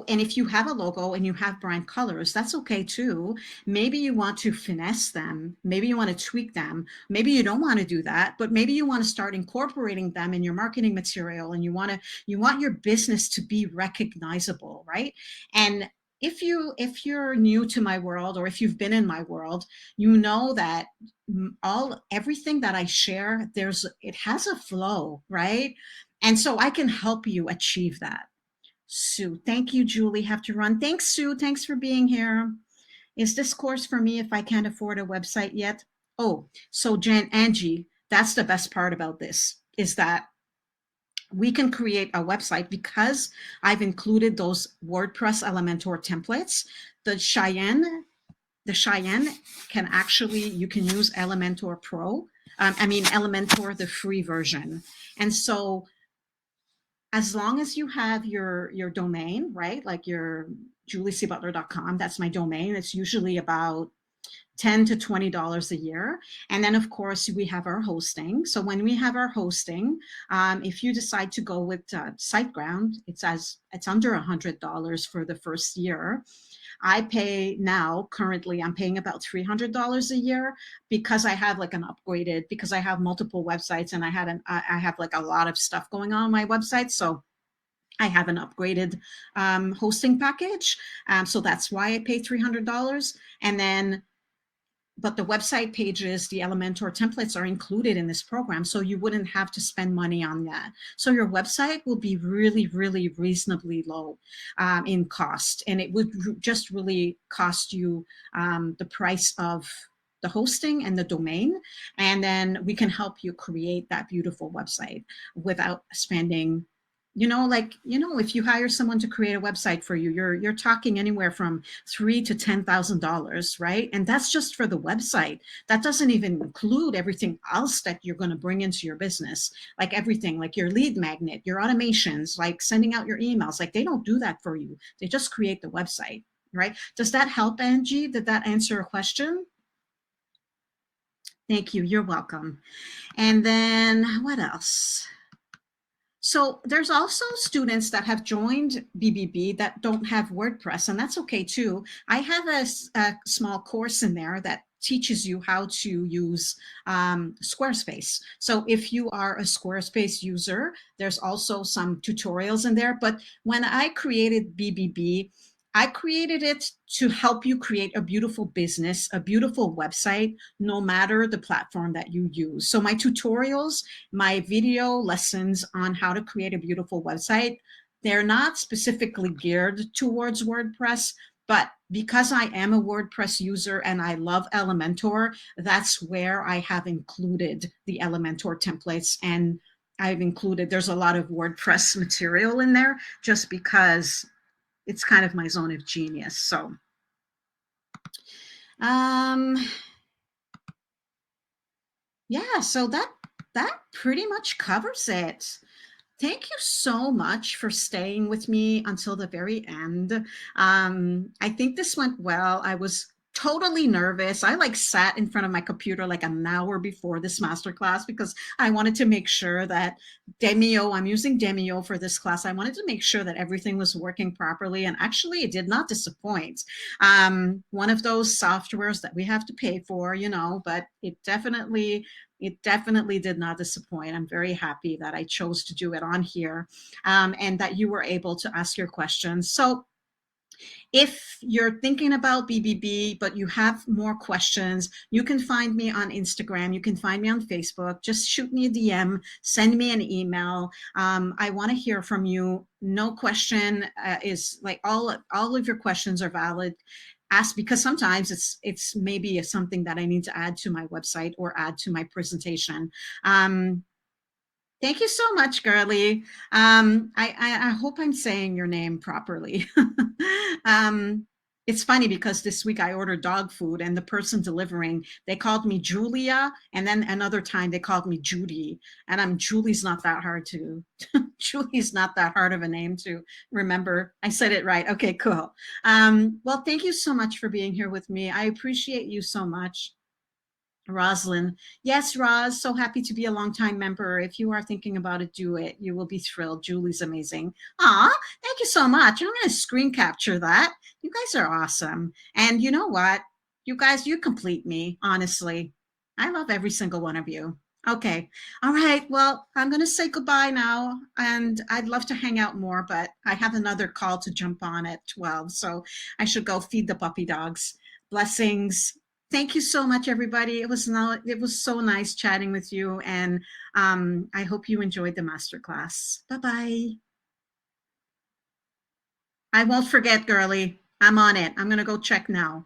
and if you have a logo and you have brand colors, that's okay too. Maybe you want to finesse them. Maybe you want to tweak them. Maybe you don't want to do that, but maybe you want to start incorporating them in your marketing material, and you want your business to be recognizable, right? And if you're new to my world, or if you've been in my world, you know that all everything that I share, it has a flow, right? And so I can help you achieve that. Sue. Thank you, Julie. Have to run. Thanks, Sue. Thanks for being here. Is this course for me if I can't afford a website yet? Oh, so Angie, that's the best part about this, is that we can create a website because I've included those WordPress Elementor templates. The Cheyenne can actually, you can use Elementor Pro. Elementor, the free version. And so as long as you have your domain, right? Like your juliecbutler.com, that's my domain. It's usually about $10 to $20 a year. And then of course we have our hosting. So when we have our hosting, if you decide to go with SiteGround, it's under $100 for the first year. I pay now, currently, I'm paying about $300 a year because I have like because I have multiple websites, and I have like a lot of stuff going on my website. So I have an upgraded hosting package. So that's why I pay $300. And then but the website pages, the Elementor templates are included in this program, so you wouldn't have to spend money on that. So your website will be really, really reasonably low in cost, and it would just really cost you the price of the hosting and the domain, and then we can help you create that beautiful website without spending, if you hire someone to create a website for you, you're talking anywhere from $3,000 to $10,000, right? And that's just for the website. That doesn't even include everything else that you're going to bring into your business, like everything, like your lead magnet, your automations, like sending out your emails. Like, they don't do that for you. They just create the website, right? Does that help, Angie? Did that answer a question? Thank you. You're welcome. And then what else? So there's also students that have joined BBB that don't have WordPress, and that's okay too. I have a small course in there that teaches you how to use Squarespace. So if you are a Squarespace user, there's also some tutorials in there. But when I created BBB, I created it to help you create a beautiful business, a beautiful website, no matter the platform that you use. So my tutorials, my video lessons on how to create a beautiful website, they're not specifically geared towards WordPress, but because I am a WordPress user and I love Elementor, that's where I have included the Elementor templates. And there's a lot of WordPress material in there just because it's kind of my zone of genius. So, um, yeah, so that pretty much covers it. Thank you so much for staying with me until the very end. I think this went well. I was totally nervous. I sat in front of my computer like an hour before this masterclass because I wanted to make sure that I'm using Demio for this class. I wanted to make sure that everything was working properly, and actually it did not disappoint. One of those softwares that we have to pay for, but it definitely did not disappoint. I'm very happy that I chose to do it on here, and that you were able to ask your questions. So if you're thinking about BBB, but you have more questions, you can find me on Instagram. You can find me on Facebook. Just shoot me a DM, send me an email. I want to hear from you. No question is all of your questions are valid. ask, because sometimes it's maybe something that I need to add to my website or add to my presentation. Thank you so much, girly. I hope I'm saying your name properly. um, it's funny because this week I ordered dog food and the person delivering, they called me Julia. And then another time they called me Judy. And Julie's not that hard to, Julie's not that hard of a name to remember. I said it right. Okay, cool. Well, thank you so much for being here with me. I appreciate you so much. Roslyn. Yes, Roz, so happy to be a longtime member. If you are thinking about it, do it. You will be thrilled. Julie's amazing. Aw, thank you so much. I'm going to screen capture that. You guys are awesome. And you know what? You guys, you complete me, honestly. I love every single one of you. Okay. All right. Well, I'm going to say goodbye now. And I'd love to hang out more, but I have another call to jump on at 12. So I should go feed the puppy dogs. Blessings. Thank you so much, everybody. It was so nice chatting with you, and I hope you enjoyed the masterclass. Bye-bye. I won't forget, girly. I'm on it. I'm going to go check now.